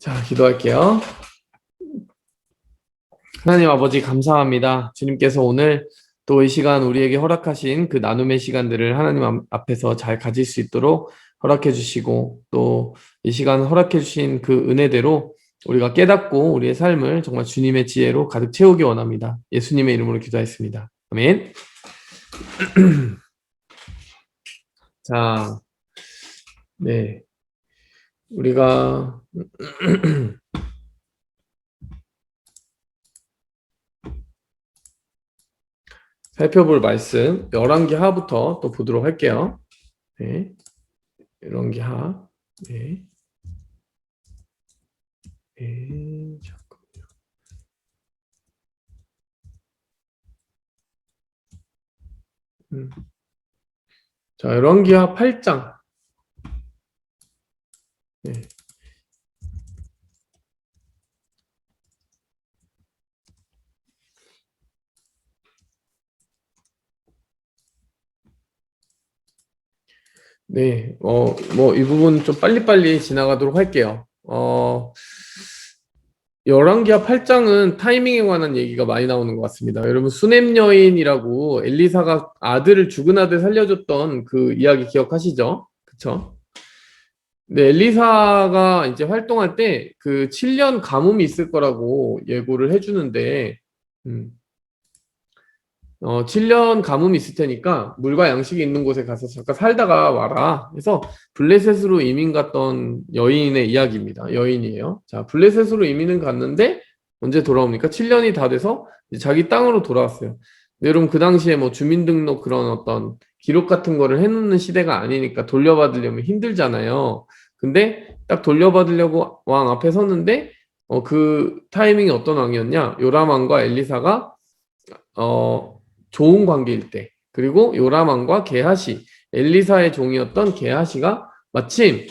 자, 기도할게요. 하나님 아버지 감사합니다. 주님께서 오늘 또 이 시간 우리에게 허락하신 그 나눔의 시간들을 하나님 앞에서 잘 가질 수 있도록 허락해 주시고 또 이 시간 허락해 주신 그 은혜대로 우리가 깨닫고 우리의 삶을 정말 주님의 지혜로 가득 채우기 원합니다. 예수님의 이름으로 기도했습니다. 아멘. 자, 네. 우리가 살펴볼 말씀 열왕기하부터 또 보도록 할게요. 네. 열왕기하. 네. 네. 잠깐만요. 자, 열왕기하 8장. 네. 네, 이 부분 좀 빨리빨리 지나가도록 할게요. 열왕기하 8장은 타이밍에 관한 얘기가 많이 나오는 것 같습니다. 여러분, 수넴 여인이라고 엘리사가 죽은 아들 살려줬던 그 이야기 기억하시죠? 그쵸? 네, 엘리사가 이제 활동할 때 그 7년 가뭄이 있을 거라고 예고를 해주는데, 7년 가뭄이 있을 테니까 물과 양식이 있는 곳에 가서 잠깐 살다가 와라. 그래서 블레셋으로 이민 갔던 여인의 이야기입니다. 여인이에요. 자, 블레셋으로 이민은 갔는데 언제 돌아옵니까? 7년이 다 돼서 이제 자기 땅으로 돌아왔어요. 근데 여러분 그 당시에 뭐 주민등록 그런 어떤 기록 같은 거를 해놓는 시대가 아니니까 돌려받으려면 힘들잖아요. 근데 딱 돌려받으려고 왕 앞에 섰는데 그 타이밍이 어떤 왕이었냐? 요람 왕과 엘리사가 좋은 관계일 때, 그리고 요람왕과 게하시, 엘리사의 종이었던 게하시가 마침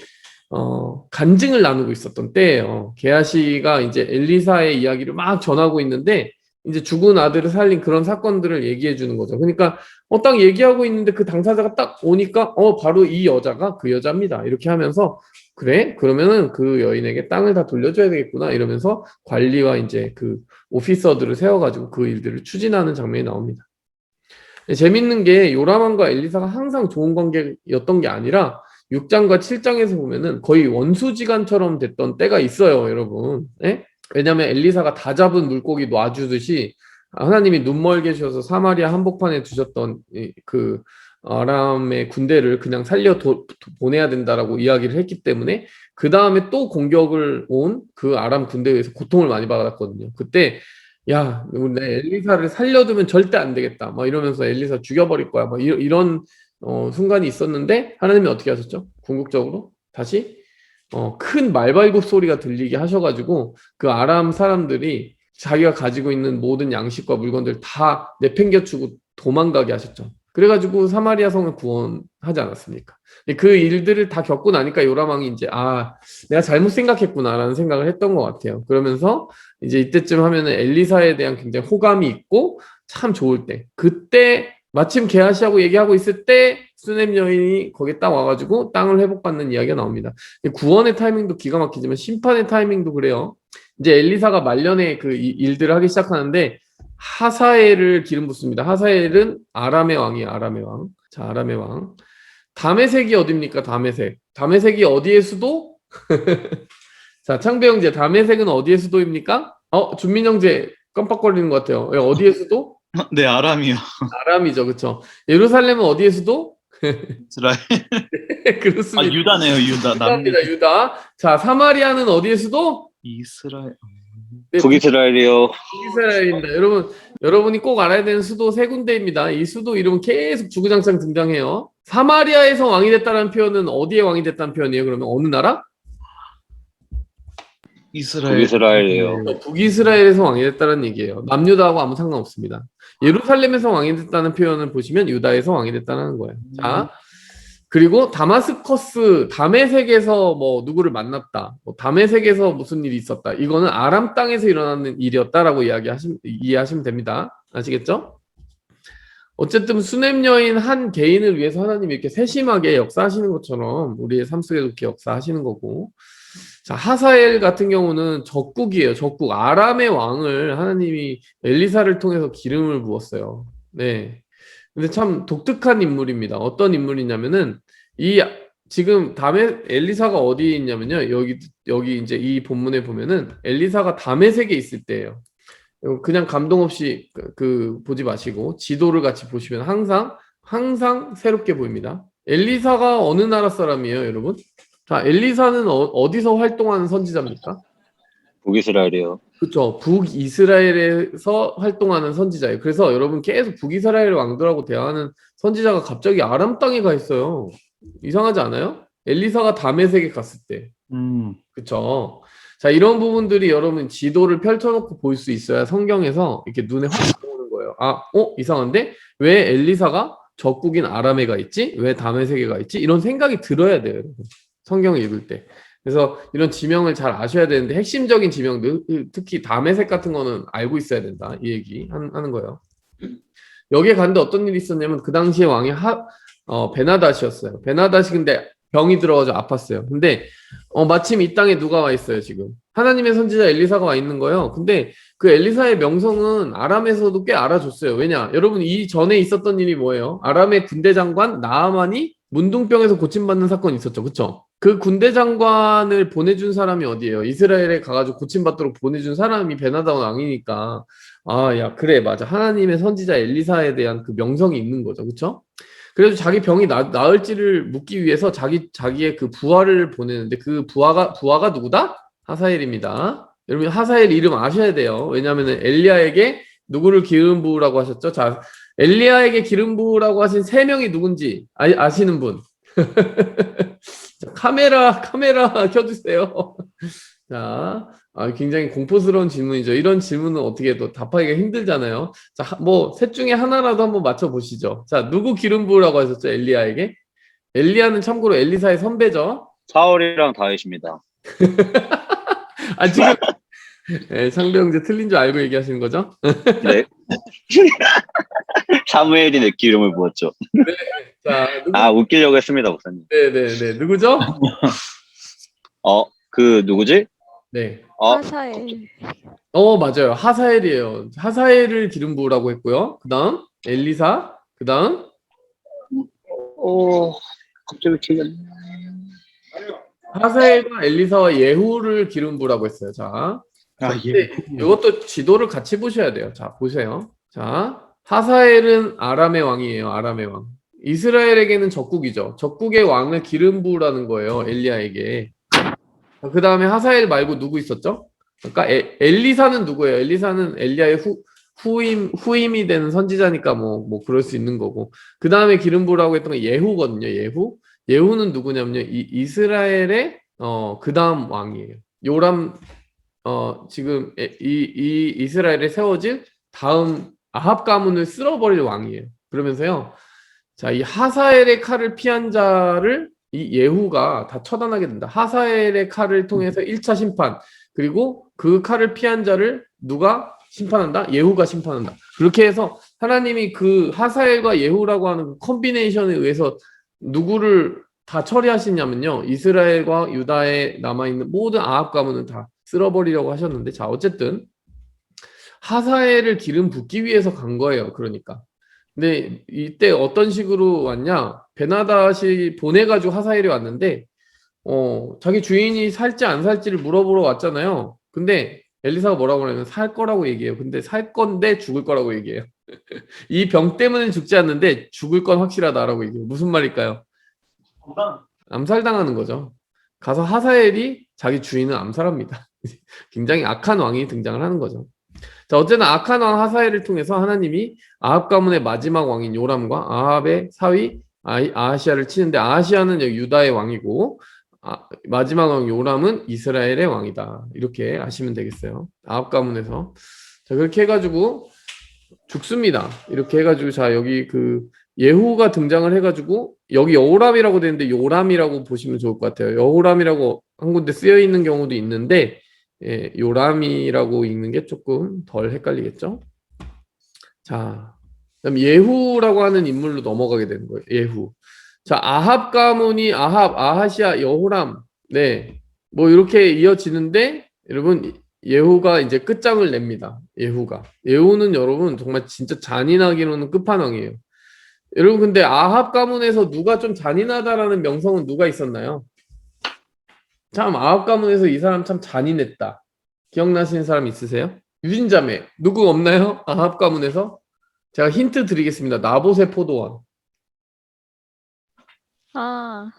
간증을 나누고 있었던 때예요. 게하시가 이제 엘리사의 이야기를 막 전하고 있는데 이제 죽은 아들을 살린 그런 사건들을 얘기해 주는 거죠. 그러니까 딱 얘기하고 있는데 그 당사자가 딱 오니까 바로 이 여자가 그 여자입니다. 이렇게 하면서 그래? 그러면은 그 여인에게 땅을 다 돌려줘야 되겠구나 이러면서 관리와 이제 그 오피서들을 세워가지고 그 일들을 추진하는 장면이 나옵니다. 재밌는 게 요람왕과 엘리사가 항상 좋은 관계였던 게 아니라 6장과 7장에서 보면은 거의 원수지간처럼 됐던 때가 있어요, 여러분. 네? 왜냐하면 엘리사가 다 잡은 물고기 놔주듯이 하나님이 눈멀게 주셔서 사마리아 한복판에 두셨던 그 아람의 군대를 그냥 살려 보내야 된다라고 이야기를 했기 때문에 그 다음에 또 공격을 온 그 아람 군대에 의해서 고통을 많이 받았거든요. 그때 야, 내 엘리사를 살려두면 절대 안 되겠다. 막 이러면서 엘리사 죽여버릴 거야. 막 이런 순간이 있었는데 하나님이 어떻게 하셨죠? 궁극적으로 다시 큰 말발굽 소리가 들리게 하셔가지고 그 아람 사람들이 자기가 가지고 있는 모든 양식과 물건들 다 내팽개치고 도망가게 하셨죠. 그래가지고 사마리아 성을 구원하지 않았습니까? 그 일들을 다 겪고 나니까 요람왕이 이제 내가 잘못 생각했구나라는 생각을 했던 것 같아요. 그러면서 이제 이때쯤 하면은 엘리사에 대한 굉장히 호감이 있고 참 좋을 때, 그때 마침 게하시하고 얘기하고 있을 때 수넴 여인이 거기에 딱 와가지고 땅을 회복받는 이야기가 나옵니다. 구원의 타이밍도 기가 막히지만 심판의 타이밍도 그래요. 이제 엘리사가 말년에 그 일들을 하기 시작하는데 하사엘을 기름 붓습니다. 하사엘은 아람의 왕이에요. 아람의 왕. 자, 아람의 왕. 다메섹이 어디입니까? 다메섹. 다메섹이 어디의 수도? 자, 창배 형제, 다메섹은 어디의 수도입니까? 준민 형제 깜빡거리는 것 같아요. 어디의 수도? 네, 아람이요. 아람이죠, 그렇죠. 예루살렘은 어디의 수도? 이스라엘. 그렇습니다. 유다네요, 유다. 유다입니다, 유다. 자, 사마리아는 어디의 수도? 이스라엘. 네, 북이스라엘이요. 북이스라엘입니다. 여러분이 꼭 알아야 되는 수도 세 군데입니다. 이 수도 이름은 계속 주구장창 등장해요. 사마리아에서 왕이 됐다는 표현은 어디에 왕이 됐다는 표현이에요? 그러면 어느 나라? 이스라엘. 북이스라엘이요. 북이스라엘에서 왕이 됐다는 얘기예요. 남유다하고 아무 상관없습니다. 예루살렘에서 왕이 됐다는 표현을 보시면 유다에서 왕이 됐다는 거예요. 자, 그리고 다마스커스, 다메섹에서 뭐 누구를 만났다, 다메섹에서 무슨 일이 있었다, 이거는 아람 땅에서 일어나는 일이었다라고 이해하시면 됩니다. 아시겠죠? 어쨌든 수냄 여인 한 개인을 위해서 하나님이 이렇게 세심하게 역사하시는 것처럼 우리의 삶 속에도 이렇게 역사하시는 거고. 자, 하사엘 같은 경우는 적국이에요. 적국. 아람의 왕을 하나님이 엘리사를 통해서 기름을 부었어요. 네. 근데 참 독특한 인물입니다. 어떤 인물이냐면은 이 지금 담에 엘리사가 어디에 있냐면요. 여기 이제 이 본문에 보면은 엘리사가 다메섹에 있을 때예요. 그냥 감동 없이 보지 마시고 지도를 같이 보시면 항상 새롭게 보입니다. 엘리사가 어느 나라 사람이에요, 여러분? 자, 엘리사는 어디서 활동하는 선지자입니까? 북이스라엘이요. 그렇죠. 북이스라엘에서 활동하는 선지자예요. 그래서 여러분 계속 북이스라엘 왕들하고 대화하는 선지자가 갑자기 아람 땅에 가 있어요. 이상하지 않아요? 엘리사가 다메섹에 갔을 때. 그렇죠. 자, 이런 부분들이 여러분 지도를 펼쳐놓고 볼 수 있어야 성경에서 이렇게 눈에 확 들어오는 거예요. 이상한데? 왜 엘리사가 적국인 아람에 가 있지? 왜 다메섹에 가 있지? 이런 생각이 들어야 돼요, 여러분. 성경을 읽을 때. 그래서 이런 지명을 잘 아셔야 되는데 핵심적인 지명들, 특히 다메섹 같은 거는 알고 있어야 된다. 이 얘기 하는 거예요. 여기에 갔는데 어떤 일이 있었냐면 그 당시에 왕이 베나다시였어요. 베나다시 근데 병이 들어가지고 아팠어요. 근데 마침 이 땅에 누가 와 있어요, 지금. 하나님의 선지자 엘리사가 와 있는 거예요. 근데 그 엘리사의 명성은 아람에서도 꽤 알아줬어요. 왜냐? 여러분 이 전에 있었던 일이 뭐예요? 아람의 군대 장관 나아만이 문둥병에서 고침받는 사건이 있었죠. 그쵸? 그 군대 장관을 보내준 사람이 어디예요? 이스라엘에 가가지고 고침받도록 보내준 사람이 베나다 왕이니까 야 그래 맞아. 하나님의 선지자 엘리사에 대한 그 명성이 있는 거죠. 그쵸? 그래서 자기 병이 나을지를 묻기 위해서 자기의 그 부하를 보내는데 그 부하가 누구다? 하사엘입니다. 여러분 하사엘 이름 아셔야 돼요. 왜냐하면 엘리야에게 누구를 기름 부으라고 하셨죠? 자, 엘리야에게 기름 부으라고 하신 세 명이 누군지 아시는 분? 자, 카메라 켜주세요. 자, 굉장히 공포스러운 질문이죠. 이런 질문은 어떻게 또 답하기가 힘들잖아요. 자, 뭐 셋 중에 하나라도 한번 맞춰보시죠. 자, 누구 기름 부으라고 하셨죠? 엘리야에게? 엘리야는 참고로 엘리사의 선배죠. 사울이랑 다윗입니다. 지금 네, 상대 형제 틀린 줄 알고 얘기하시는 거죠? 네. 사무엘이 내 기름을 부었죠. 자, 웃기려고 했습니다, 목사님. 네네네. 누구죠? 그 누구지? 네. 하사엘. 맞아요. 하사엘이에요. 하사엘을 기름 부으라고 했고요. 그 다음 엘리사. 그 다음 갑자기 기억이 안 나. 하사엘과 엘리사와 예후를 기름 부으라고 했어요. 자, 이것도 지도를 같이 보셔야 돼요. 자, 보세요. 자, 하사엘은 아람의 왕이에요. 아람의 왕. 이스라엘에게는 적국이죠. 적국의 왕을 기름 부으라는 거예요. 엘리야에게. 그 다음에 하사엘 말고 누구 있었죠? 그러니까 엘리사는 누구예요? 엘리사는 엘리야의 후임이 되는 선지자니까 뭐 그럴 수 있는 거고. 그 다음에 기름 부으라고 했던 건 예후거든요. 예후는 누구냐면요. 이스라엘의 그 다음 왕이에요. 요람 지금 이 이스라엘에 세워질 다음 아합 가문을 쓸어버릴 왕이에요. 그러면서요. 자, 이 하사엘의 칼을 피한 자를 이 예후가 다 처단하게 된다. 하사엘의 칼을 통해서 1차 심판, 그리고 그 칼을 피한 자를 누가 심판한다? 예후가 심판한다. 그렇게 해서 하나님이 그 하사엘과 예후라고 하는 그 콤비네이션에 의해서 누구를 다 처리하시냐면요. 이스라엘과 유다에 남아있는 모든 아합 가문은 다 쓸어버리려고 하셨는데, 자, 어쨌든 하사엘을 기름 붓기 위해서 간 거예요. 그러니까. 근데 이때 어떤 식으로 왔냐? 베나닷이 보내가지고 하사엘이 왔는데, 자기 주인이 살지 안 살지를 물어보러 왔잖아요. 근데 엘리사가 뭐라고 그러냐면 살 거라고 얘기해요. 근데 살 건데 죽을 거라고 얘기해요. 이 병 때문에 죽지 않는데 죽을 건 확실하다라고 얘기해요. 무슨 말일까요? 암살당하는 거죠. 가서 하사엘이 자기 주인을 암살합니다. 굉장히 악한 왕이 등장을 하는 거죠. 자, 어쨌든 악한 왕 하사엘을 통해서 하나님이 아합 가문의 마지막 왕인 요람과 아합의 사위 아하시아를 치는데, 아하시아는 여기 유다의 왕이고 마지막 왕 요람은 이스라엘의 왕이다. 이렇게 아시면 되겠어요. 아합 가문에서. 자, 그렇게 해가지고 죽습니다. 이렇게 해가지고 자, 여기 그 예후가 등장을 해가지고 여기 여호람이라고 되는데 요람이라고 보시면 좋을 것 같아요. 여호람이라고 한 군데 쓰여 있는 경우도 있는데 요람이라고 읽는 게 조금 덜 헷갈리겠죠? 자, 그다음 예후라고 하는 인물로 넘어가게 되는 거예요. 예후. 자, 아합 가문이 아합, 아하시아, 여호람. 네. 뭐 이렇게 이어지는데 여러분 예후가 이제 끝장을 냅니다. 예후가. 예후는 여러분 정말 진짜 잔인하기로는 끝판왕이에요. 여러분 근데 아합 가문에서 누가 좀 잔인하다라는 명성은 누가 있었나요? 참 아합 가문에서 이 사람 참 잔인했다. 기억나시는 사람 있으세요? 유진자매 누구 없나요? 아합 가문에서? 제가 힌트 드리겠습니다. 나봇의 포도원. 아,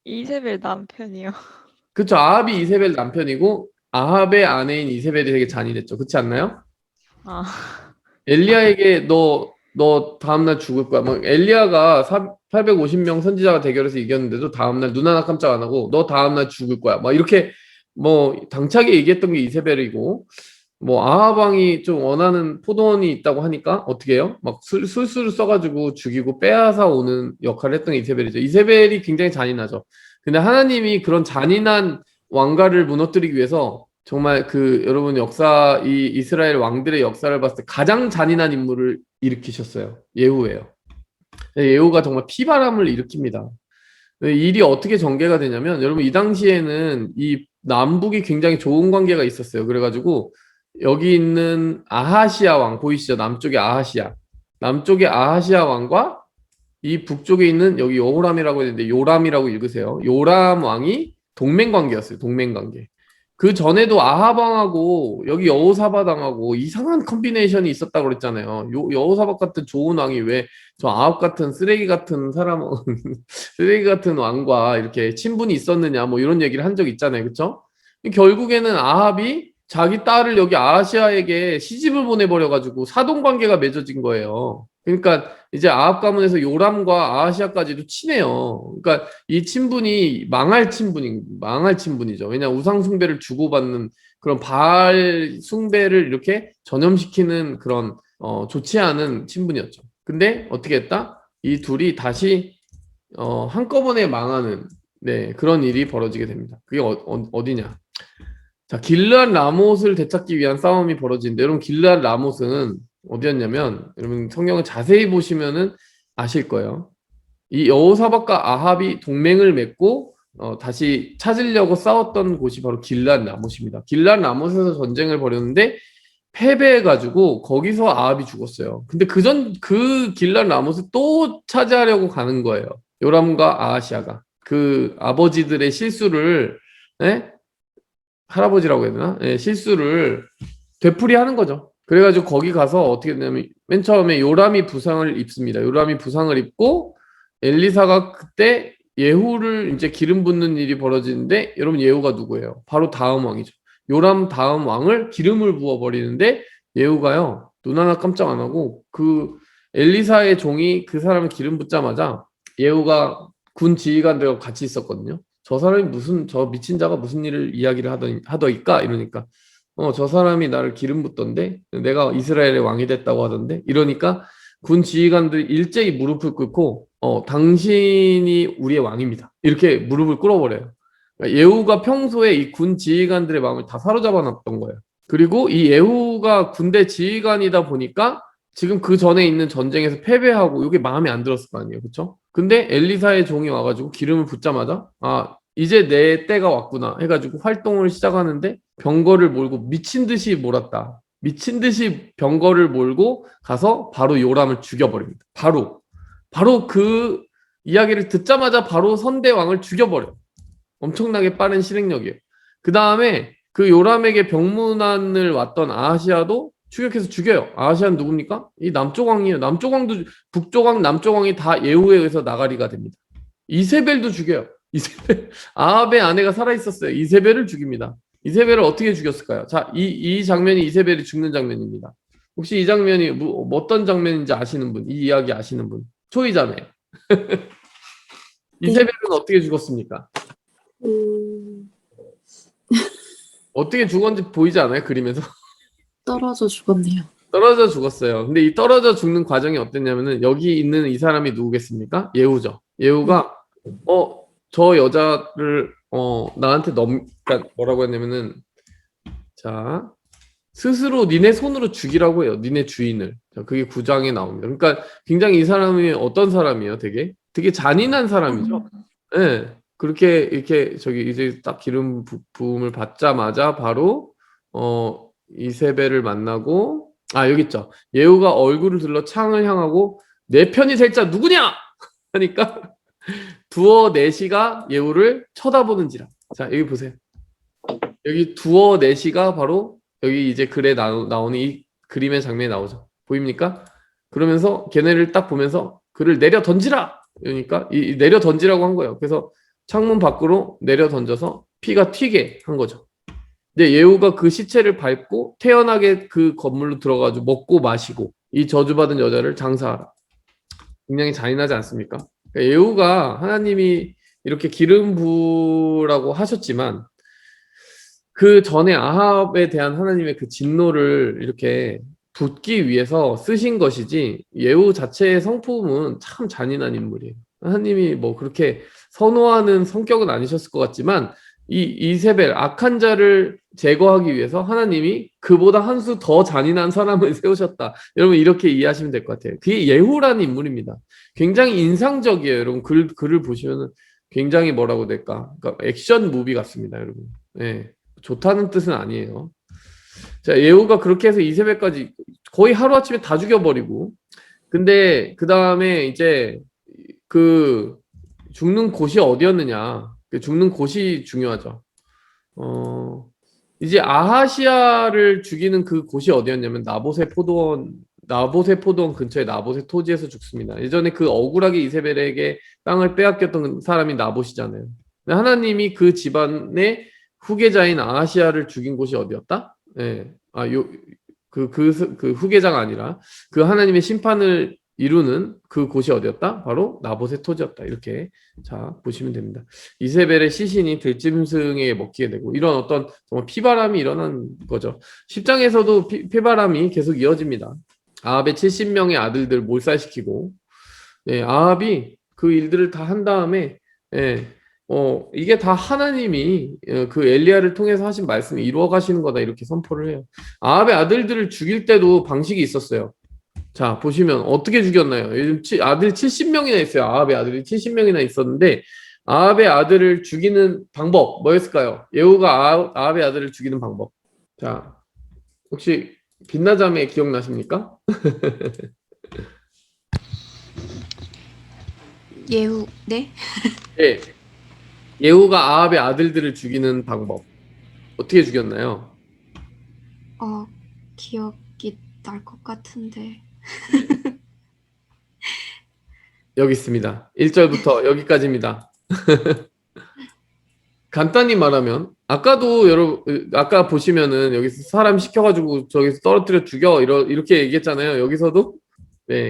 이세벨 남편이요. 그쵸. 아합이 이세벨 남편이고 아합의 아내인 이세벨이 되게 잔인했죠. 그렇지 않나요? 아, 엘리야에게 너 다음날 죽을 거야. 막 엘리야가 850명 선지자가 대결해서 이겼는데도 다음날 눈 하나 깜짝 안 하고 너 다음날 죽을 거야. 막 이렇게 뭐 당차게 얘기했던 게 이세벨이고 뭐 아합 왕이 좀 원하는 포도원이 있다고 하니까 어떻게 해요? 막 술수를 써가지고 죽이고 빼앗아 오는 역할을 했던 게 이세벨이죠. 이세벨이 굉장히 잔인하죠. 근데 하나님이 그런 잔인한 왕가를 무너뜨리기 위해서 정말 그 여러분 역사 이 이스라엘 왕들의 역사를 봤을 때 가장 잔인한 인물을 일으키셨어요. 예후예요. 예후가 정말 피바람을 일으킵니다. 이 일이 어떻게 전개가 되냐면 여러분 이 당시에는 이 남북이 굉장히 좋은 관계가 있었어요. 그래가지고 여기 있는 아하시아 왕 보이시죠? 남쪽에 아하시아. 남쪽에 아하시아 왕과 이 북쪽에 있는 여기 여호람이라고 했는데 요람이라고 읽으세요. 요람 왕이 동맹 관계였어요. 동맹 관계. 그 전에도 아합 왕하고 여기 여호사밧 왕하고 이상한 컨비네이션이 있었다고 그랬잖아요. 여호사밧 같은 좋은 왕이 왜 저 아합 같은 쓰레기 같은 사람 쓰레기 같은 왕과 이렇게 친분이 있었느냐 뭐 이런 얘기를 한 적 있잖아요. 그렇죠? 결국에는 아합이 자기 딸을 여기 아시아에게 시집을 보내버려가지고 사돈 관계가 맺어진 거예요. 그러니까 이제 아합 가문에서 요람과 아하시아까지도 친해요. 그러니까 이 친분이 망할 친분이죠. 왜냐 우상 숭배를 주고받는 그런 바알 숭배를 이렇게 전염시키는 그런 좋지 않은 친분이었죠. 근데 어떻게 했다? 이 둘이 다시 한꺼번에 망하는 네, 그런 일이 벌어지게 됩니다. 그게 어디냐? 자, 길르앗 라못을 되찾기 위한 싸움이 벌어지는데 여러분 길르앗 라못은 어디였냐면 여러분 성경을 자세히 보시면은 아실 거예요. 이 여호사밧과 아합이 동맹을 맺고 다시 찾으려고 싸웠던 곳이 바로 길르앗 라못입니다. 길르앗 라못에서 전쟁을 벌였는데 패배해가지고 거기서 아합이 죽었어요. 근데 그 길르앗 라못을 또 차지하려고 가는 거예요. 요람과 아하시아가 그 아버지들의 실수를 예? 할아버지라고 해야 되나? 예, 실수를 되풀이하는 거죠. 그래가지고 거기 가서 어떻게 되냐면 맨 처음에 요람이 부상을 입습니다. 요람이 부상을 입고 엘리사가 그때 예후를 이제 기름 붓는 일이 벌어지는데 여러분 예후가 누구예요? 바로 다음 왕이죠. 요람 다음 왕을 기름을 부어 버리는데 예후가요 눈 하나 깜짝 안 하고 그 엘리사의 종이 그 사람을 기름 붓자마자 예후가 군 지휘관들과 같이 있었거든요. 저 사람이 저 미친 자가 무슨 일을 이야기를 하더이까 이러니까 저 사람이 나를 기름 붓던데 내가 이스라엘의 왕이 됐다고 하던데 이러니까 군 지휘관들이 일제히 무릎을 꿇고 당신이 우리의 왕입니다. 이렇게 무릎을 꿇어버려요. 그러니까 예후가 평소에 이 군 지휘관들의 마음을 다 사로잡아 놨던 거예요. 그리고 이 예후가 군대 지휘관이다 보니까 지금 그 전에 있는 전쟁에서 패배하고 이게 마음에 안 들었을 거 아니에요. 그렇죠? 근데 엘리사의 종이 와가지고 기름을 붓자마자 이제 내 때가 왔구나 해가지고 활동을 시작하는데 병거를 몰고 미친 듯이 몰았다. 미친 듯이 병거를 몰고 가서 바로 요람을 죽여버립니다. 바로 그 이야기를 듣자마자 바로 선대왕을 죽여버려. 엄청나게 빠른 실행력이에요. 그 다음에 그 요람에게 병문안을 왔던 아하시아도 추격해서 죽여요. 아하시아는 누굽니까? 이 남쪽 왕이에요. 남쪽 왕도 북쪽 왕, 남쪽 왕이 다 예후에 의해서 나가리가 됩니다. 이세벨도 죽여요. 이세벨 아합의 아내가 살아 있었어요. 이세벨을 죽입니다. 이세벨을 어떻게 죽였을까요? 자, 이 장면이 이세벨이 죽는 장면입니다. 혹시 이 장면이 어떤 장면인지 아시는 분, 이 이야기 아시는 분? 초이자매. 이세벨은 어떻게 죽었습니까? 어떻게 죽었는지 보이지 않아요? 그림에서? 떨어져 죽었네요. 떨어져 죽었어요. 근데 이 떨어져 죽는 과정이 어땠냐면은 여기 있는 이 사람이 누구겠습니까? 예후죠. 예후가 저 여자를 나한테 그러니까 뭐라고 했냐면은 자 스스로 니네 손으로 죽이라고 해요. 니네 주인을. 자, 그게 9장에 나옵니다. 그러니까 굉장히 이 사람이 어떤 사람이에요? 되게 잔인한 사람이죠. 예. 그렇게 이렇게 저기 이제 딱 기름 부음을 받자마자 바로 이세벨을 만나고 여기 있죠. 예후가 얼굴을 들러 창을 향하고 내 편이 될 자 누구냐? 하니까 두어 넷이가 예후를 쳐다보는지라. 자, 여기 보세요. 여기 두어 넷이가 바로 여기 이제 글에 나오는 이 그림의 장면이 나오죠. 보입니까? 그러면서 걔네를 딱 보면서 그를 내려 던지라. 그러니까 이 내려 던지라고 한 거예요. 그래서 창문 밖으로 내려 던져서 피가 튀게 한 거죠. 근데 예후가 그 시체를 밟고 태연하게 그 건물로 들어가지고 먹고 마시고 이 저주받은 여자를 장사하라. 굉장히 잔인하지 않습니까? 그러니까 예후가 하나님이 이렇게 기름 부으라고 하셨지만 그 전에 아합에 대한 하나님의 그 진노를 이렇게 붓기 위해서 쓰신 것이지 예후 자체의 성품은 참 잔인한 인물이에요. 하나님이 뭐 그렇게 선호하는 성격은 아니셨을 것 같지만 이 이세벨 악한 자를 제거하기 위해서 하나님이 그보다 한 수 더 잔인한 사람을 세우셨다. 여러분 이렇게 이해하시면 될 것 같아요. 그게 예후라는 인물입니다. 굉장히 인상적이에요. 여러분 글을 보시면 굉장히 뭐라고 해야 될까? 그러니까 액션 무비 같습니다, 여러분. 네, 좋다는 뜻은 아니에요. 자, 예후가 그렇게 해서 이세벨까지 거의 하루아침에 다 죽여버리고 근데 그 다음에 이제 그 죽는 곳이 어디였느냐. 그 죽는 곳이 중요하죠. 이제 아하시아를 죽이는 그 곳이 어디였냐면 나봇의 포도원 근처에 나봇의 토지에서 죽습니다. 예전에 그 억울하게 이세벨에게 땅을 빼앗겼던 사람이 나봇이잖아요. 근데 하나님이 그 집안의 후계자인 아하시아를 죽인 곳이 어디였다? 예. 그 후계자가 아니라 그 하나님의 심판을 이루는 그 곳이 어디였다? 바로 나봇의 토지였다. 이렇게 자 보시면 됩니다. 이세벨의 시신이 들짐승에 먹히게 되고 이런 어떤 정말 피바람이 일어난 거죠. 10장에서도 피바람이 계속 이어집니다. 아합의 70명의 아들들 몰살시키고 아합이 그 일들을 다 한 다음에 이게 다 하나님이 그 엘리야를 통해서 하신 말씀을 이루어 가시는 거다 이렇게 선포를 해요. 아합의 아들들을 죽일 때도 방식이 있었어요. 자, 보시면 어떻게 죽였나요? 요즘 아들 70명이나 있어요. 아합의 아들이 70명이나 있었는데 아합의 아들을 죽이는 방법 뭐였을까요? 예후가 아합의 아들을 죽이는 방법. 자, 혹시 빛나자매 기억나십니까? 예후, 네? 예. 예후가 아합의 아들들을 죽이는 방법. 어떻게 죽였나요? 기억이 날 것 같은데. 여기 있습니다. 1절부터 여기까지입니다. 간단히 말하면 아까도 여러분 아까 보시면은 여기서 사람 시켜가지고 저기서 떨어뜨려 죽여 이렇게 얘기했잖아요. 여기서도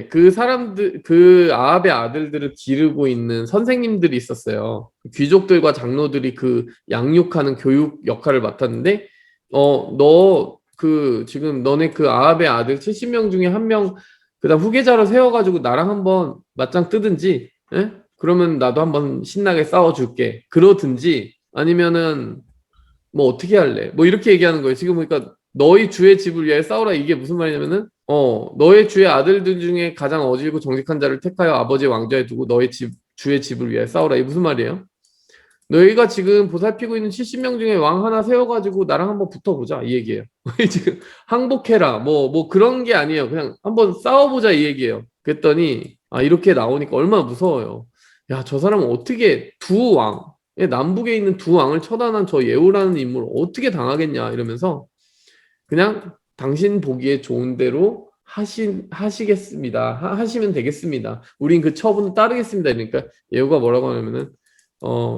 그 사람들 그 아합의 아들들을 기르고 있는 선생님들이 있었어요. 귀족들과 장로들이 그 양육하는 교육 역할을 맡았는데 너 지금 너네 그 아합의 아들 70명 중에 한 명 그다음 후계자로 세워가지고 나랑 한번 맞짱 뜨든지 그러면 나도 한번 신나게 싸워줄게 그러든지 아니면은 뭐 어떻게 할래 뭐 이렇게 얘기하는 거예요. 지금 보니까 너희 주의 집을 위해 싸우라 이게 무슨 말이냐면은 너의 주의 아들들 중에 가장 어질고 정직한 자를 택하여 아버지의 왕좌에 두고 너의 주의 집을 위해 싸우라. 이게 무슨 말이에요? 너희가 지금 보살피고 있는 70명 중에 왕 하나 세워가지고 나랑 한번 붙어보자 이 얘기예요. 지금 항복해라 뭐 그런 게 아니에요. 그냥 한번 싸워보자 이 얘기예요. 그랬더니 이렇게 나오니까 얼마나 무서워요. 야, 저 사람은 어떻게 남북에 있는 두 왕을 처단한 저 예후라는 인물을 어떻게 당하겠냐 이러면서 그냥 당신 보기에 좋은 대로 하시겠습니다. 하시면 되겠습니다. 우린 그 처분을 따르겠습니다. 그러니까 예후가 뭐라고 하냐면은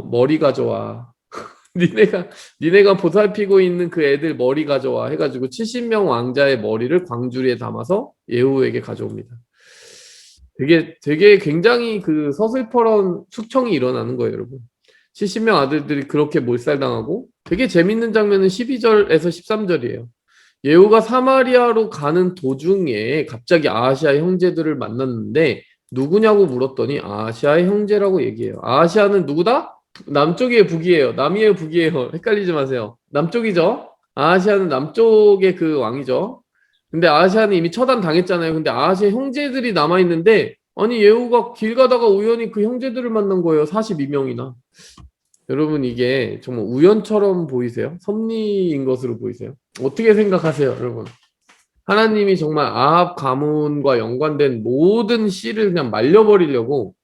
머리 가져와. 니네가 보살피고 있는 그 애들 머리 가져와 해가지고 70명 왕자의 머리를 광주리에 담아서 예후에게 가져옵니다. 되게 굉장히 그 서슬퍼런 숙청이 일어나는 거예요, 여러분. 70명 아들들이 그렇게 몰살당하고 되게 재밌는 장면은 12절에서 13절이에요. 예후가 사마리아로 가는 도중에 갑자기 아하시아의 형제들을 만났는데 누구냐고 물었더니 아하시아의 형제라고 얘기해요. 아하시아는 누구다? 남쪽이에요, 북이에요? 남이에요, 북이에요? 헷갈리지 마세요. 남쪽이죠? 아하시아는 남쪽의 그 왕이죠. 근데 아하시아는 이미 처단 당했잖아요. 근데 아하시아 형제들이 남아 있는데 아니 예후가 길 가다가 우연히 그 형제들을 만난 거예요. 42명이나. 여러분 이게 정말 우연처럼 보이세요? 섭리인 것으로 보이세요? 어떻게 생각하세요, 여러분? 하나님이 정말 아합 가문과 연관된 모든 씨를 그냥 말려버리려고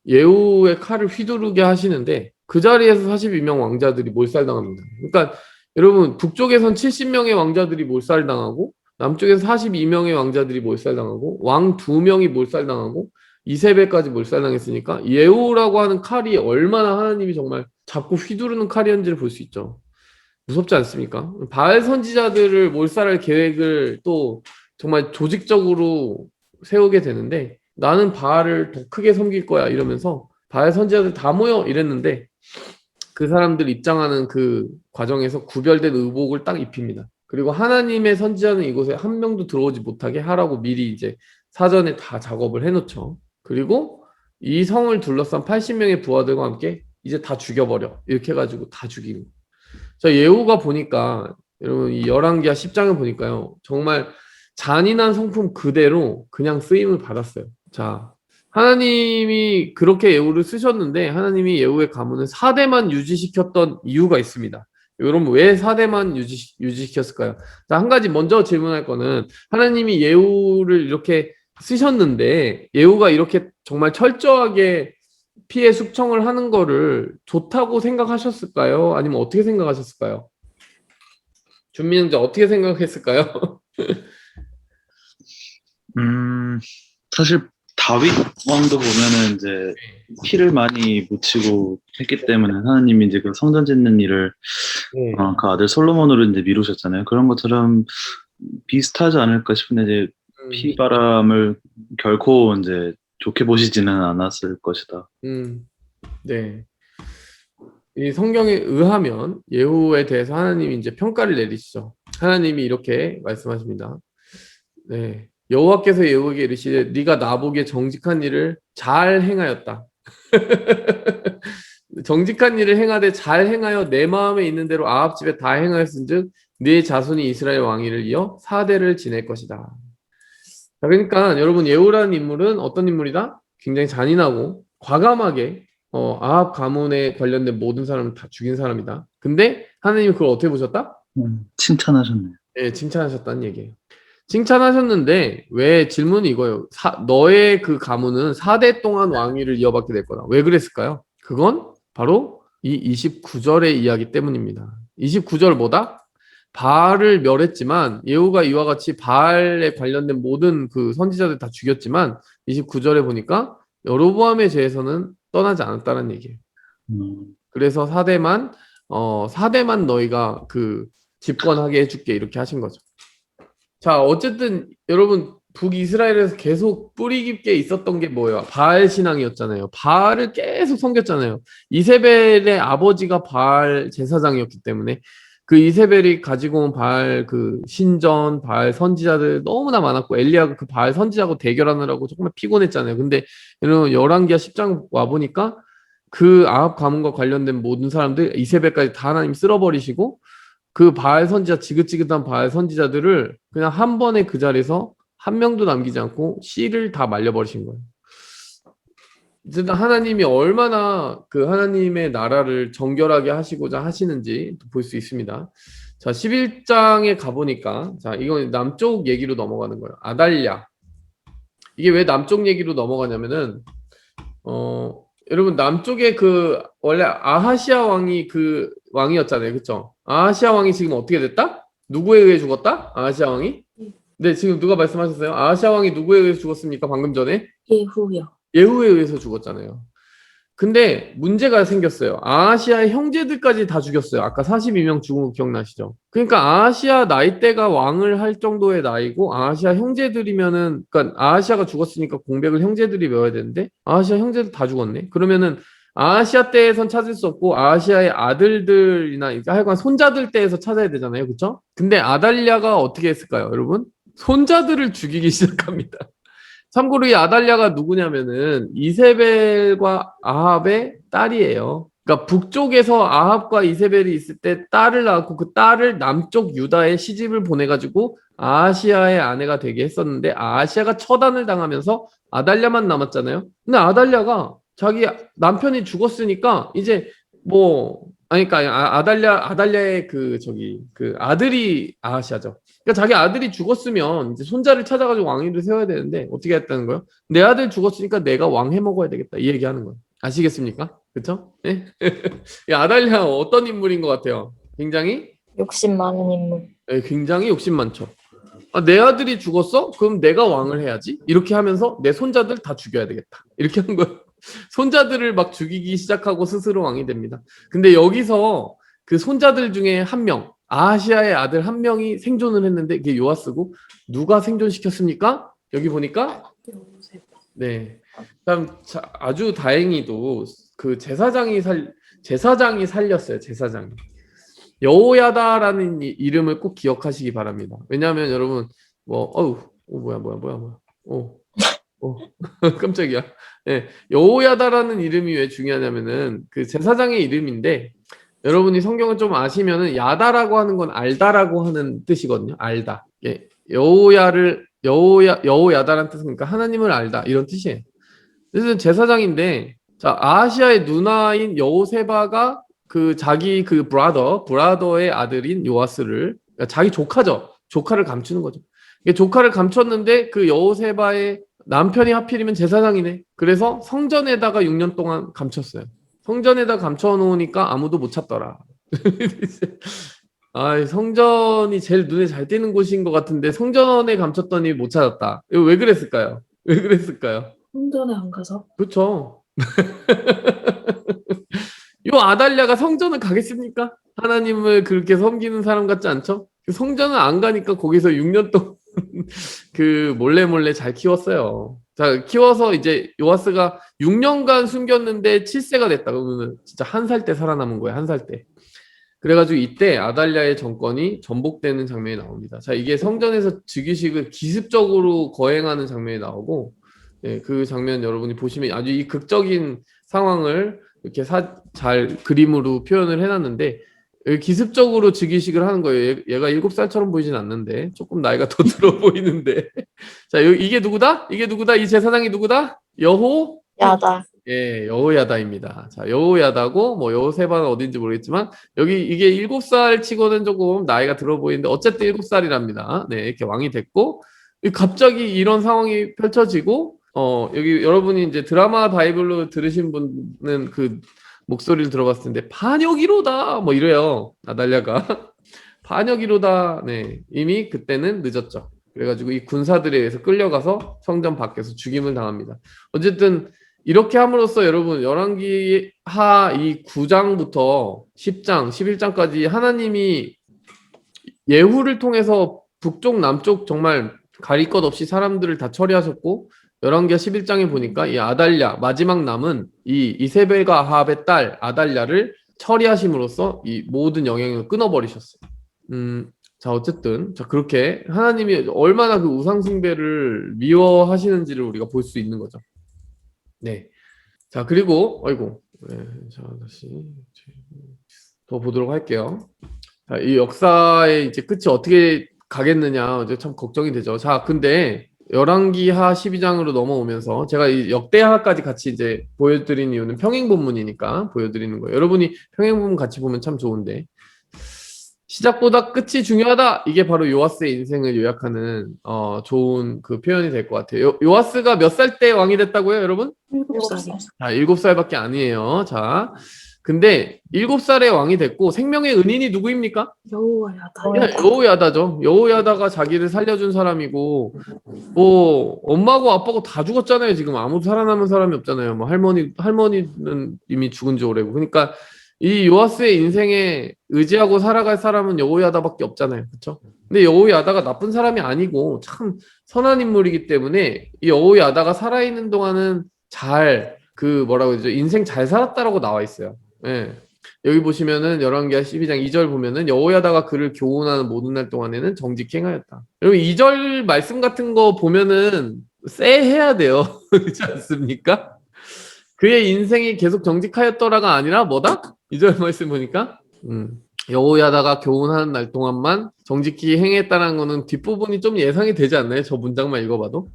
예후의 칼을 휘두르게 하시는데 그 자리에서 42명 왕자들이 몰살당합니다. 그러니까 여러분 북쪽에선 70명의 왕자들이 몰살당하고 남쪽에서 42명의 왕자들이 몰살당하고 왕 2명이 몰살당하고 이세벨까지 몰살당했으니까 예후라고 하는 칼이 얼마나 하나님이 정말 잡고 휘두르는 칼이었는지를 볼 수 있죠. 무섭지 않습니까? 바알 선지자들을 몰살할 계획을 또 정말 조직적으로 세우게 되는데 나는 바알을 더 크게 섬길 거야 이러면서 바알 선지자들 다 모여 이랬는데 그 사람들 입장하는 그 과정에서 구별된 의복을 딱 입힙니다. 그리고 하나님의 선지자는 이곳에 한 명도 들어오지 못하게 하라고 미리 이제 사전에 다 작업을 해놓죠. 그리고 이 성을 둘러싼 80명의 부하들과 함께 이제 다 죽여버려. 이렇게 해가지고 다 죽이는 거예요. 자, 예후가 보니까 여러분 이 열왕기하 10장을 보니까요. 정말 잔인한 성품 그대로 그냥 쓰임을 받았어요. 자, 하나님이 그렇게 예후를 쓰셨는데 하나님이 예후의 가문을 4대만 유지시켰던 이유가 있습니다. 여러분 왜 4대만 유지시켰을까요? 자, 한 가지 먼저 질문할 거는 하나님이 예후를 이렇게 쓰셨는데 예후가 이렇게 정말 철저하게 피해 숙청을 하는 거를 좋다고 생각하셨을까요? 아니면 어떻게 생각하셨을까요? 준비는 어떻게 생각했을까요? 사실 다윗 왕도 보면은 이제 피를 많이 묻히고 했기 때문에 하나님이 이제 그 성전 짓는 일을 네. 그 아들 솔로몬으로 이제 미루셨잖아요. 그런 것처럼 비슷하지 않을까 싶은데 이제 피바람을 결코 이제 좋게 보시지는 않았을 것이다. 네. 이 성경에 의하면 예후에 대해서 하나님이 이제 평가를 내리시죠. 하나님이 이렇게 말씀하십니다. 네. 여호와께서 예후에게 이르시되 네가 나보기에 정직한 일을 잘 행하였다. 정직한 일을 행하되 잘 행하여 내 마음에 있는 대로 아합 집에 다 행하였은즉 네 자손이 이스라엘 왕위를 이어 4대를 지낼 것이다. 자, 그러니까 여러분 예후라는 인물은 어떤 인물이다? 굉장히 잔인하고 과감하게 아합 가문에 관련된 모든 사람을 다 죽인 사람이다. 근데 하나님이 그걸 어떻게 보셨다? 칭찬하셨네요. 네, 칭찬하셨다는 얘기예요. 칭찬하셨는데 왜 질문이 이거예요. 너의 그 가문은 4대 동안 왕위를 이어받게 될 거다. 왜 그랬을까요? 그건 바로 이 29절의 이야기 때문입니다. 29절 뭐다? 바알을 멸했지만 예후가 이와 같이 바알에 관련된 모든 그 선지자들 다 죽였지만 29절에 보니까 여로보암의 죄에서는 떠나지 않았다는 얘기예요. 그래서 4대만 너희가 그 집권하게 해줄게 이렇게 하신 거죠. 자, 어쨌든 여러분 북이스라엘에서 계속 뿌리 깊게 있었던 게 뭐예요? 바알 신앙이었잖아요. 바알을 계속 섬겼잖아요. 이세벨의 아버지가 바알 제사장이었기 때문에 그 이세벨이 가지고 온 바알 그 신전, 바알 선지자들 너무나 많았고 엘리야가 그 바알 선지자하고 대결하느라고 정말 피곤했잖아요. 근데 여러분 열왕기하 10장 와 보니까 그 아합 가문과 관련된 모든 사람들 이세벨까지 다 하나님 쓸어버리시고 그 바알 선지자 지긋지긋한 바알 선지자들을 그냥 한 번에 그 자리에서 한 명도 남기지 않고 씨를 다 말려버리신 거예요. 어쨌든 하나님이 얼마나 그 하나님의 나라를 정결하게 하시고자 하시는지 볼 수 있습니다. 자, 11장에 가보니까 자, 이건 남쪽 얘기로 넘어가는 거예요. 아달랴. 이게 왜 남쪽 얘기로 넘어가냐면은 여러분 남쪽에 그 원래 아하시아 왕이 그 왕이었잖아요. 그쵸? 아하시아 왕이 지금 어떻게 됐다? 누구에 의해 죽었다? 아하시아 왕이? 네, 지금 누가 말씀하셨어요? 아하시아 왕이 누구에 의해 죽었습니까? 방금 전에? 예후요. 예후에 의해서 죽었잖아요. 근데 문제가 생겼어요. 아하시아의 형제들까지 다 죽였어요. 아까 42명 죽은 거 기억나시죠? 그러니까 아하시아 나이대가 왕을 할 정도의 나이고 아하시아 형제들이면은 그러니까 아하시아가 죽었으니까 공백을 형제들이 메워야 되는데 아하시아 형제들 다 죽었네. 그러면은 아하시아 때에선 찾을 수 없고 아하시아의 아들들이나 하여간 손자들 때에서 찾아야 되잖아요. 그렇죠? 근데 아달랴가 어떻게 했을까요, 여러분? 손자들을 죽이기 시작합니다. 참고로 이 아달랴가 누구냐면은 이세벨과 아합의 딸이에요. 그러니까 북쪽에서 아합과 이세벨이 있을 때 딸을 낳았고 그 딸을 남쪽 유다에 시집을 보내가지고 아하시아의 아내가 되게 했었는데 아하시아가 처단을 당하면서 아달랴만 남았잖아요. 근데 아달랴가 자기 남편이 죽었으니까 이제 뭐 아니 그러니까 아달랴의 그 아들이 아하시아죠. 그러니까 자기 아들이 죽었으면 이제 손자를 찾아가지고 왕위를 세워야 되는데 어떻게 했다는 거예요? 내 아들 죽었으니까 내가 왕 해 먹어야 되겠다 이 얘기하는 거예요. 아시겠습니까? 그렇죠? 네? 아달랴 어떤 인물인 것 같아요? 굉장히 욕심 많은 인물. 네, 굉장히 욕심 많죠. 아, 내 아들이 죽었어? 그럼 내가 왕을 해야지. 이렇게 하면서 내 손자들 다 죽여야 되겠다. 이렇게 한 거예요. 손자들을 막 죽이기 시작하고 스스로 왕이 됩니다. 근데 여기서 그 손자들 중에 한 명, 아하시아의 아들 한 명이 생존을 했는데 그게 요아스고 누가 생존시켰습니까? 여기 보니까 네. 참 아주 다행히도 그 제사장이 살렸어요. 제사장이. 여호야다라는 이름을 꼭 기억하시기 바랍니다. 왜냐하면 여러분 뭐야 깜짝이야. 네, 여호야다라는 이름이 왜 중요하냐면은 그 제사장의 이름인데 여러분이 성경을 좀 아시면은 야다라고 하는 건 알다라고 하는 뜻이거든요. 알다. 예, 여호야다라는 뜻은 그러니까 하나님을 알다 이런 뜻이에요. 그래서 제사장인데 자 아하시아의 누나인 여호세바가 그 자기 그 브라더의 아들인 요아스를 그러니까 자기 조카죠. 조카를 감추는 거죠. 조카를 감췄는데 그 여호세바의 남편이 하필이면 제사장이네. 그래서 성전에다가 6년 동안 감췄어요. 성전에다 감춰놓으니까 아무도 못 찾더라. 아, 성전이 제일 눈에 잘 띄는 곳인 것 같은데 성전에 감췄더니 못 찾았다. 이거 왜 그랬을까요? 왜 그랬을까요? 성전에 안 가서? 그렇죠. 요 아달랴가 성전을 가겠습니까? 하나님을 그렇게 섬기는 사람 같지 않죠? 성전을 안 가니까 거기서 6년 동안 그 몰래 잘 키웠어요. 자, 키워서 이제 요아스가 6년간 숨겼는데 7세가 됐다. 그러면 진짜 한 살 때 살아남은 거예요. 한 살 때. 그래가지고 이때 아달랴의 정권이 전복되는 장면이 나옵니다. 자, 이게 성전에서 즉위식을 기습적으로 거행하는 장면이 나오고, 예, 그 장면 여러분이 보시면 아주 이 극적인 상황을 이렇게 잘 그림으로 표현을 해놨는데, 기습적으로 즉위식을 하는 거예요. 얘가 7살처럼 보이진 않는데 조금 나이가 더 들어 보이는데 자 이게 누구다? 이 제사장이 누구다? 야다. 예, 여호야다입니다. 자 여호야다고 뭐 여호세바는 어딘지 모르겠지만 여기 이게 7살 치고는 조금 나이가 들어 보이는데 어쨌든 7살이랍니다. 네, 이렇게 왕이 됐고 갑자기 이런 상황이 펼쳐지고 여기 여러분이 이제 드라마 바이블로 들으신 분은 그 목소리를 들어봤을 텐데 반역이로다 뭐 이래요. 아달랴가 반역이로다. 네, 이미 그때는 늦었죠. 그래가지고 이 군사들에 의해서 끌려가서 성전 밖에서 죽임을 당합니다. 어쨌든 이렇게 함으로써 여러분 열왕기하 이 9장부터 10장, 11장까지 하나님이 예후를 통해서 북쪽, 남쪽 정말 가릴 것 없이 사람들을 다 처리하셨고 열왕기하 11장에 보니까 이 아달랴 마지막 남은 이 이세벨과 아합의 딸 아달랴를 처리하심으로써 이 모든 영향을 끊어버리셨어요. 자 어쨌든 자 그렇게 하나님이 얼마나 그 우상 숭배를 미워하시는지를 우리가 볼 수 있는 거죠. 네. 자 그리고 네, 자 다시 더 보도록 할게요. 자, 이 역사의 이제 끝이 어떻게 가겠느냐 이제 참 걱정이 되죠. 자 근데 열왕기하 12장으로 넘어오면서 제가 이 역대하까지 같이 이제 보여드린 이유는 평행본문이니까 보여드리는 거예요. 여러분이 평행본문 같이 보면 참 좋은데 시작보다 끝이 중요하다. 이게 바로 요아스의 인생을 요약하는 좋은 그 표현이 될 것 같아요. 요아스가 몇 살 때 왕이 됐다고요, 여러분? 7살. 자, 7살밖에 아니에요. 자, 근데 7살에 왕이 됐고 생명의 은인이 누구입니까? 여호야다. 여호야다죠. 여호야다가 자기를 살려준 사람이고 뭐 엄마고 아빠고 다 죽었잖아요. 지금 아무도 살아남은 사람이 없잖아요. 뭐 할머니는 이미 죽은 지 오래고. 그러니까 이 요아스의 인생에 의지하고 살아갈 사람은 여호야다밖에 없잖아요. 그렇죠? 근데 여호야다가 나쁜 사람이 아니고 참 선한 인물이기 때문에 이 여호야다가 살아있는 동안은 잘 그 뭐라고 그러죠? 인생 잘 살았다라고 나와 있어요. 예. 여기 보시면은 열왕기하 12장 2절 보면은 여호야다가 그를 교훈하는 모든 날 동안에는 정직히 행하였다. 여러분 2절 말씀 같은 거 보면은 쎄해야 돼요. 그렇지 않습니까? 그의 인생이 계속 정직하였더라가 아니라 뭐다? 2절 말씀 보니까 여호야다가 교훈하는 날 동안만 정직히 행했다는 거는 뒷부분이 좀 예상이 되지 않나요? 저 문장만 읽어봐도.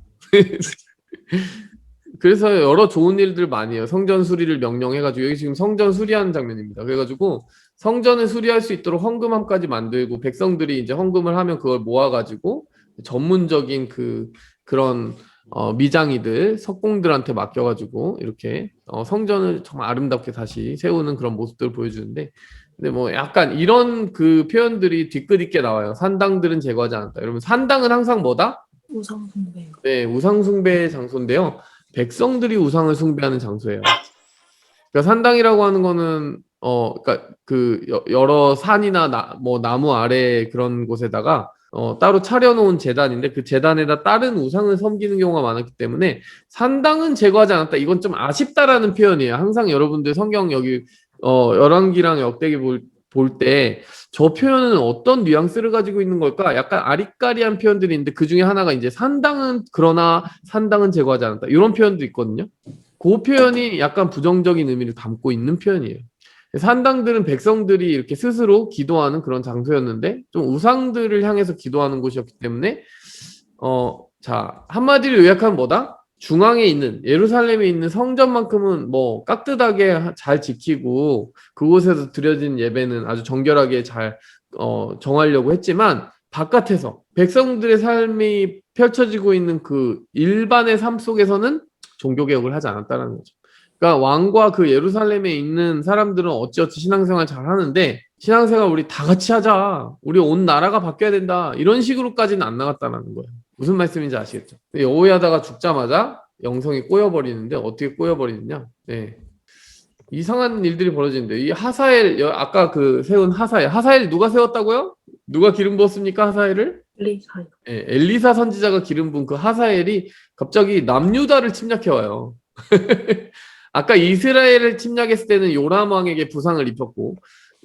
그래서 여러 좋은 일들 많이 해요. 성전 수리를 명령해가지고 여기 지금 성전 수리하는 장면입니다. 그래가지고 성전을 수리할 수 있도록 헌금함까지 만들고 백성들이 이제 헌금을 하면 그걸 모아가지고 전문적인 그런 미장이들 석공들한테 맡겨가지고 이렇게 성전을 정말 아름답게 다시 세우는 그런 모습들을 보여주는데, 근데 뭐 약간 이런 그 표현들이 뒤끝 있게 나와요. 산당들은 제거하지 않았다. 여러분 산당은 항상 뭐다? 우상 숭배. 네, 우상 숭배의 장소인데요. 백성들이 우상을 숭배하는 장소예요. 그러니까 산당이라고 하는 거는 그러니까 여러 산이나 뭐 나무 아래 그런 곳에다가 따로 차려놓은 제단인데 그 제단에다 다른 우상을 섬기는 경우가 많았기 때문에 산당은 제거하지 않았다. 이건 좀 아쉽다라는 표현이에요. 항상 여러분들 성경 여기 열왕기랑 역대기 볼 때 저 표현은 어떤 뉘앙스를 가지고 있는 걸까? 약간 아리까리한 표현들이 있는데 그 중에 하나가 이제 그러나 산당은 제거하지 않았다. 이런 표현도 있거든요. 그 표현이 약간 부정적인 의미를 담고 있는 표현이에요. 산당들은 백성들이 이렇게 스스로 기도하는 그런 장소였는데 좀 우상들을 향해서 기도하는 곳이었기 때문에 자, 한마디로 요약하면 뭐다? 중앙에 있는 예루살렘에 있는 성전만큼은 뭐 깍듯하게 잘 지키고 그곳에서 드려진 예배는 아주 정결하게 잘 정하려고 했지만 바깥에서 백성들의 삶이 펼쳐지고 있는 그 일반의 삶 속에서는 종교개혁을 하지 않았다는 거죠. 그러니까 왕과 그 예루살렘에 있는 사람들은 어찌어찌 신앙생활 잘 하는데 신앙생활 우리 다 같이 하자. 우리 온 나라가 바뀌어야 된다. 이런 식으로까지는 안 나갔다는 거예요. 무슨 말씀인지 아시겠죠? 여호야다가 죽자마자 영성이 꼬여버리는데 어떻게 꼬여버리느냐? 네. 이상한 일들이 벌어지는데 이 하사엘 아까 세운 하사엘 누가 세웠다고요? 누가 기름 부었습니까? 하사엘을? 엘리사요. 네, 엘리사 선지자가 기름 부은 그 하사엘이 갑자기 남유다를 침략해 와요. 아까 이스라엘을 침략했을 때는 요람 왕에게 부상을 입혔고,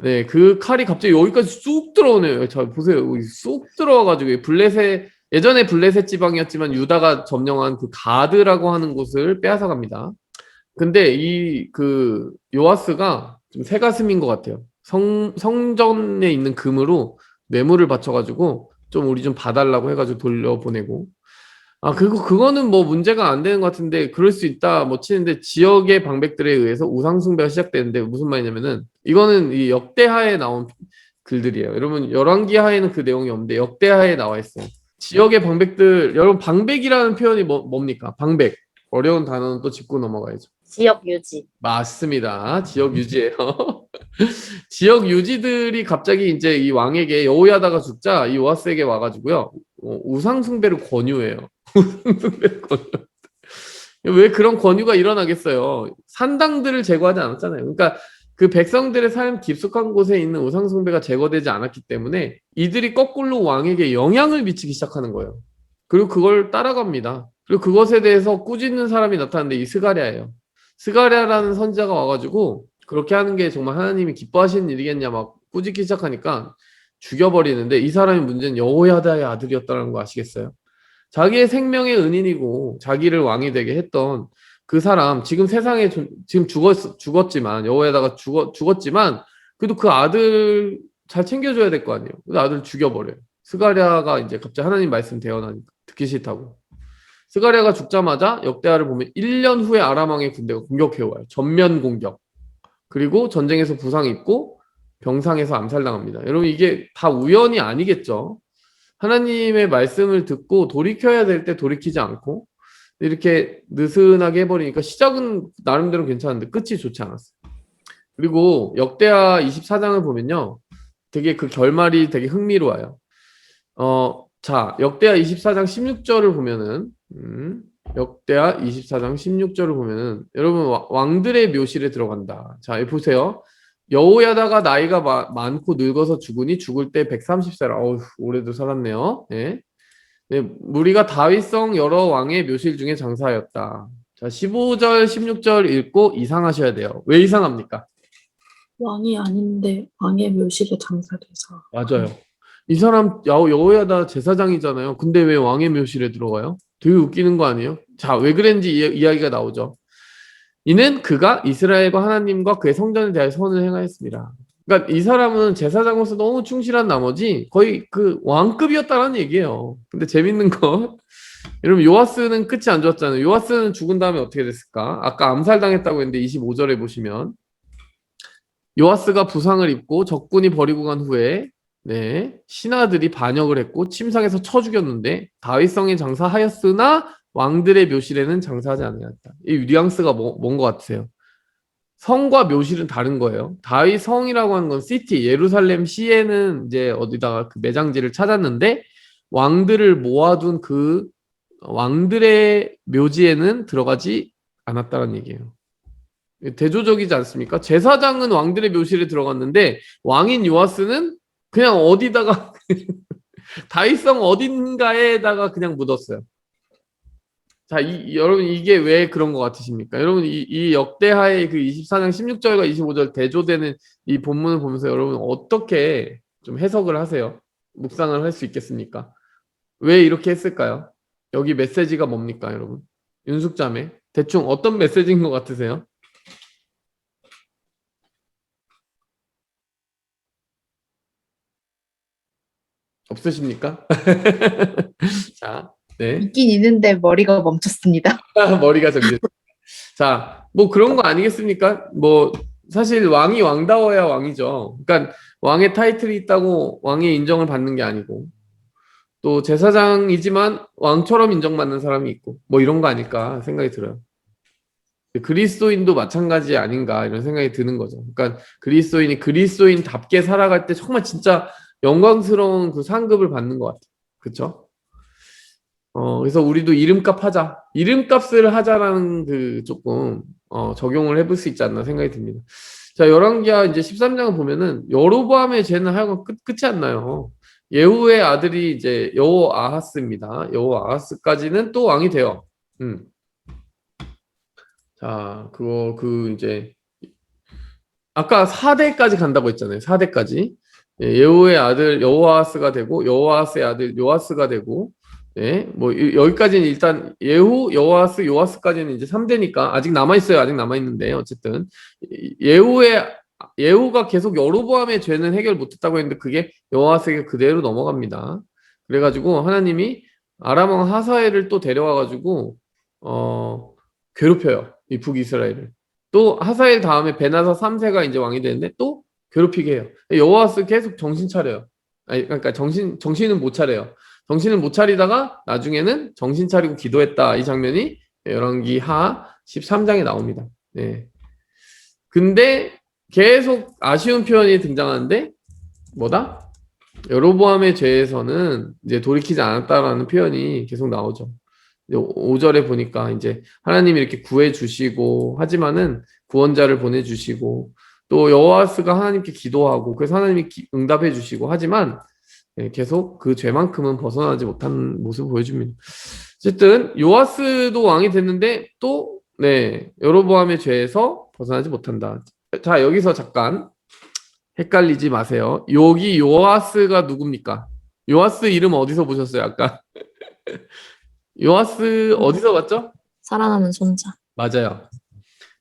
네, 그 칼이 갑자기 여기까지 쑥 들어오네요. 자, 보세요. 여기 쑥 들어와가지고, 예전에 블레셋 지방이었지만 유다가 점령한 그 가드라고 하는 곳을 빼앗아 갑니다. 근데 요아스가 좀 새가슴인 것 같아요. 성전에 있는 금으로 뇌물을 바쳐가지고, 우리 좀 봐달라고 해가지고 돌려보내고, 그리고 그거는 뭐 문제가 안 되는 것 같은데 그럴 수 있다 뭐 치는데 지역의 방백들에 의해서 우상숭배가 시작되는데 무슨 말이냐면은 이거는 이 역대하에 나온 글들이에요. 여러분 열왕기하에는 그 내용이 없는데 역대하에 나와 있어요. 지역의 방백들, 여러분 방백이라는 표현이 뭡니까? 방백. 어려운 단어는 또 짚고 넘어가야죠. 지역 유지. 맞습니다. 지역 유지예요. 지역 유지들이 갑자기 이제 이 왕에게 여호야다가 죽자 이 요아스에게 와가지고요 우상 숭배를 권유해요. 왜 그런 권유가 일어나겠어요? 산당들을 제거하지 않았잖아요. 그러니까 그 백성들의 삶 깊숙한 곳에 있는 우상 숭배가 제거되지 않았기 때문에 이들이 거꾸로 왕에게 영향을 미치기 시작하는 거예요. 그리고 그걸 따라갑니다. 그리고 그것에 대해서 꾸짖는 사람이 나타났는데 이 스가랴예요. 스가랴라는 선지자가 와가지고 그렇게 하는 게 정말 하나님이 기뻐하시는 일이겠냐 막 꾸짖기 시작하니까 죽여버리는데 이 사람의 문제는 여호야다의 아들이었다는 거 아시겠어요? 자기의 생명의 은인이고 자기를 왕이 되게 했던 그 사람 지금 세상에 지금 죽었지만 여호야다가 죽었지만 그래도 그 아들 잘 챙겨줘야 될 거 아니에요. 그 아들 죽여버려요. 스가랴가 이제 갑자기 하나님 말씀 대언하니까 듣기 싫다고. 스가랴가 죽자마자 역대하를 보면 1년 후에 아람 왕의 군대가 공격해와요. 전면 공격. 그리고 전쟁에서 부상 입고 병상에서 암살당합니다. 여러분 이게 다 우연이 아니겠죠? 하나님의 말씀을 듣고 돌이켜야 될 때 돌이키지 않고 이렇게 느슨하게 해버리니까 시작은 나름대로 괜찮은데 끝이 좋지 않았어요. 그리고 역대하 24장을 보면요. 되게 그 결말이 되게 흥미로워요. 자, 역대하 24장 16절을 보면은 역대하 24장 16절을 보면은 여러분 왕들의 묘실에 들어간다. 자, 여기 보세요. 여호야다가 나이가 많고 늙어서 죽으니 죽을 때 130세라. 어우, 올해도 살았네요. 네. 네, 무리가 다윗성 여러 왕의 묘실 중에 장사하였다. 자, 15절, 16절 읽고 이상하셔야 돼요. 왜 이상합니까? 왕이 아닌데 왕의 묘실에 장사돼서. 맞아요. 이 사람 여호야다 제사장이잖아요. 근데 왜 왕의 묘실에 들어가요? 되게 웃기는 거 아니에요? 자, 왜 그랬는지 이야기가 나오죠. 이는 그가 이스라엘과 하나님과 그의 성전에 대하여 선을 행하였습니다. 그러니까 이 사람은 제사장으로서 너무 충실한 나머지 거의 그 왕급이었다라는 얘기예요. 근데 재밌는 건 여러분 요아스는 끝이 안 좋았잖아요. 요아스는 죽은 다음에 어떻게 됐을까? 아까 암살당했다고 했는데 25절에 보시면 요아스가 부상을 입고 적군이 버리고 간 후에 신하들이 반역을 했고 침상에서 쳐 죽였는데 다윗성에 장사하였으나 왕들의 묘실에는 장사하지 않았다. 이 뉘앙스가 뭔 것 같으세요? 성과 묘실은 다른 거예요. 다윗 성이라고 하는 건 시티, 예루살렘 시에는 이제 어디다가 그 매장지를 찾았는데 왕들을 모아둔 그 왕들의 묘지에는 들어가지 않았다는 얘기예요. 대조적이지 않습니까? 제사장은 왕들의 묘실에 들어갔는데 왕인 요아스는 그냥 어디다가 다윗성 어딘가에다가 그냥 묻었어요. 자, 여러분 이게 왜 그런 것 같으십니까? 여러분 이 역대하의 그 24장 16절과 25절 대조되는 이 본문을 보면서 여러분 어떻게 좀 해석을 하세요? 묵상을 할 수 있겠습니까? 왜 이렇게 했을까요? 여기 메시지가 뭡니까, 여러분? 윤숙자매 대충 어떤 메시지인 것 같으세요? 없으십니까? 자, 네. 있긴 있는데 머리가 멈췄습니다. 머리가 정리. 자, 뭐 그런 거 아니겠습니까? 뭐 사실 왕이 왕다워야 왕이죠. 그러니까 왕의 타이틀이 있다고 왕의 인정을 받는 게 아니고 또 제사장이지만 왕처럼 인정받는 사람이 있고 뭐 이런 거 아닐까 생각이 들어요. 그리스도인도 마찬가지 아닌가 이런 생각이 드는 거죠. 그러니까 그리스도인이 그리스도인답게 살아갈 때 정말 진짜 영광스러운 그 상급을 받는 것 같아요. 그렇죠? 그래서 우리도 이름값 하자. 이름값을 하자라는 그 조금 적용을 해볼 수 있지 않나 생각이 듭니다. 자, 열왕기하 이제 13장을 보면은 여로보암의 죄는 하여간 끝이 안 나요. 예후의 아들이 이제 여호아하스입니다. 여호아하스까지는 또 왕이 돼요. 자, 이제 아까 4대까지 간다고 했잖아요. 4대까지. 예후의 아들 여호아하스가 되고 여호아하스의 아들 요아스가 되고 뭐 여기까지는 일단 예후, 여호아스, 요아스까지는 이제 3대니까 아직 남아있어요. 아직 남아있는데 어쨌든 예후가 계속 여로보암의 죄는 해결 못했다고 했는데 그게 여호아스에게 그대로 넘어갑니다. 그래가지고 하나님이 아람 왕 하사엘을 또 데려와가지고 괴롭혀요. 이 북이스라엘을. 또 하사엘 다음에 베나사 3세가 이제 왕이 되는데 또 괴롭히게 해요. 여호아스 계속 정신 차려요. 그러니까 정신은 못 차려요. 정신을 못 차리다가 나중에는 정신 차리고 기도했다. 이 장면이 열왕기하 13장에 나옵니다. 네. 근데 계속 아쉬운 표현이 등장하는데 뭐다? 여로보암의 죄에서는 이제 돌이키지 않았다라는 표현이 계속 나오죠. 5절에 보니까 이제 하나님이 이렇게 구해 주시고 하지만은 구원자를 보내 주시고 또 여호아스가 하나님께 기도하고 그래서 하나님이 응답해 주시고 하지만 계속 그 죄만큼은 벗어나지 못한 모습을 보여줍니다. 어쨌든 요아스도 왕이 됐는데 또 여로보암의 죄에서 벗어나지 못한다. 자, 여기서 잠깐 헷갈리지 마세요. 여기 요아스가 누굽니까? 요아스 이름 어디서 보셨어요? 아까 요아스 어디서 봤죠? 살아남은 손자. 맞아요.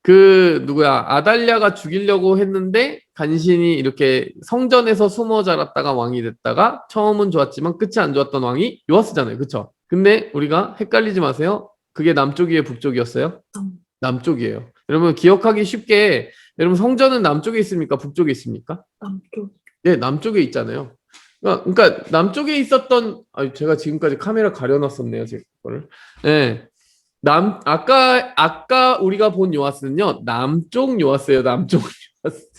아달랴가 죽이려고 했는데 간신히 이렇게 성전에서 숨어 자랐다가 왕이 됐다가 처음은 좋았지만 끝이 안 좋았던 왕이 요아스잖아요. 그쵸? 근데 우리가 헷갈리지 마세요. 그게 남쪽이에요, 북쪽이었어요? 남쪽이에요. 여러분 기억하기 쉽게 여러분 성전은 남쪽에 있습니까? 북쪽에 있습니까? 남쪽. 네, 남쪽에 있잖아요. 그러니까 남쪽에 있었던 제가 지금까지 카메라 가려놨었네요, 제 거를. 네. 아까 우리가 본 요아스는요, 남쪽 요아스예요, 남쪽 요아스.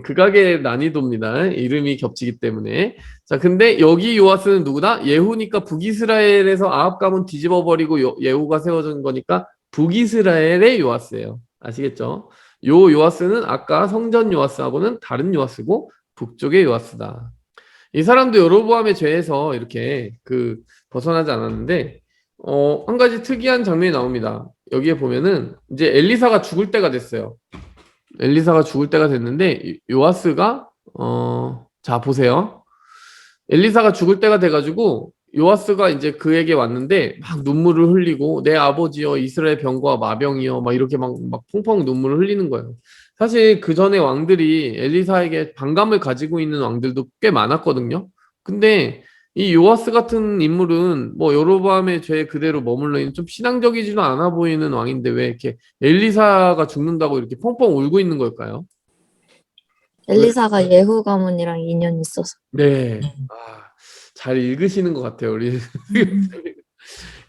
극악의 난이도입니다. 이름이 겹치기 때문에. 자, 근데 여기 요아스는 누구다? 예후니까 북이스라엘에서 아합 가문 뒤집어버리고 예후가 세워진 거니까 북이스라엘의 요아스예요. 아시겠죠? 요아스는 아까 성전 요아스하고는 다른 요아스고 북쪽의 요아스다. 이 사람도 여로보암의 죄에서 이렇게 벗어나지 않았는데 한 가지 특이한 장면이 나옵니다. 여기에 보면은 이제 엘리사가 죽을 때가 됐어요. 엘리사가 죽을 때가 됐는데 요아스가 자 보세요. 엘리사가 죽을 때가 돼가지고 요아스가 이제 그에게 왔는데 막 눈물을 흘리고 내 아버지여 이스라엘 병과 마병이여 막 이렇게 막 펑펑 눈물을 흘리는 거예요. 사실 그 전에 왕들이 엘리사에게 반감을 가지고 있는 왕들도 꽤 많았거든요. 근데 이 요아스 같은 인물은 뭐 여로보암의 죄 그대로 머물러 있는 좀 신앙적이지도 않아 보이는 왕인데 왜 이렇게 엘리사가 죽는다고 이렇게 펑펑 울고 있는 걸까요? 엘리사가 예후 가문이랑 인연이 있어서. 네. 잘 읽으시는 것 같아요, 우리.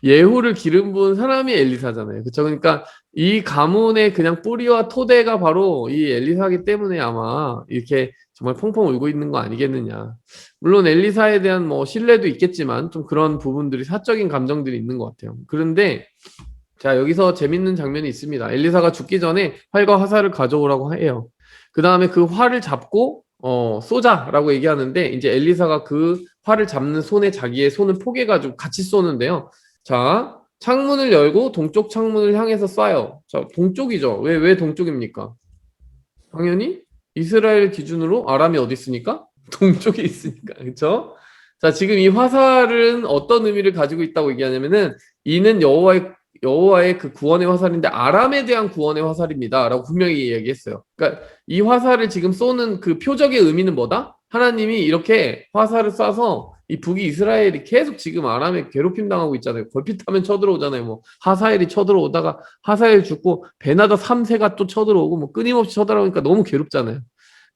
예후를 기름 부은 사람이 엘리사잖아요. 그쵸? 그러니까 이 가문의 그냥 뿌리와 토대가 바로 이 엘리사기 때문에 아마 이렇게 정말 펑펑 울고 있는 거 아니겠느냐. 물론 엘리사에 대한 뭐 신뢰도 있겠지만 좀 그런 부분들이 사적인 감정들이 있는 것 같아요. 그런데 자, 여기서 재밌는 장면이 있습니다. 엘리사가 죽기 전에 활과 화살을 가져오라고 해요. 그 다음에 그 활을 잡고 쏘자라고 얘기하는데 이제 엘리사가 그 활을 잡는 손에 자기의 손을 포개가지고 같이 쏘는데요. 자, 창문을 열고 동쪽 창문을 향해서 쏴요. 자, 동쪽이죠. 왜 동쪽입니까? 당연히 이스라엘 기준으로 아람이 어디 있으니까? 동쪽에 있으니까. 그렇죠? 자, 지금 이 화살은 어떤 의미를 가지고 있다고 얘기하냐면은 이는 여호와의 그 구원의 화살인데 아람에 대한 구원의 화살입니다라고 분명히 얘기했어요. 그러니까 이 화살을 지금 쏘는 그 표적의 의미는 뭐다? 하나님이 이렇게 화살을 쏴서 이 북이 이스라엘이 계속 지금 아람에 괴롭힘 당하고 있잖아요. 걸핏하면 쳐들어오잖아요. 뭐 하사엘이 쳐들어오다가 하사엘 죽고 베나다 3세가 또 쳐들어오고 뭐 끊임없이 쳐들어오니까 너무 괴롭잖아요.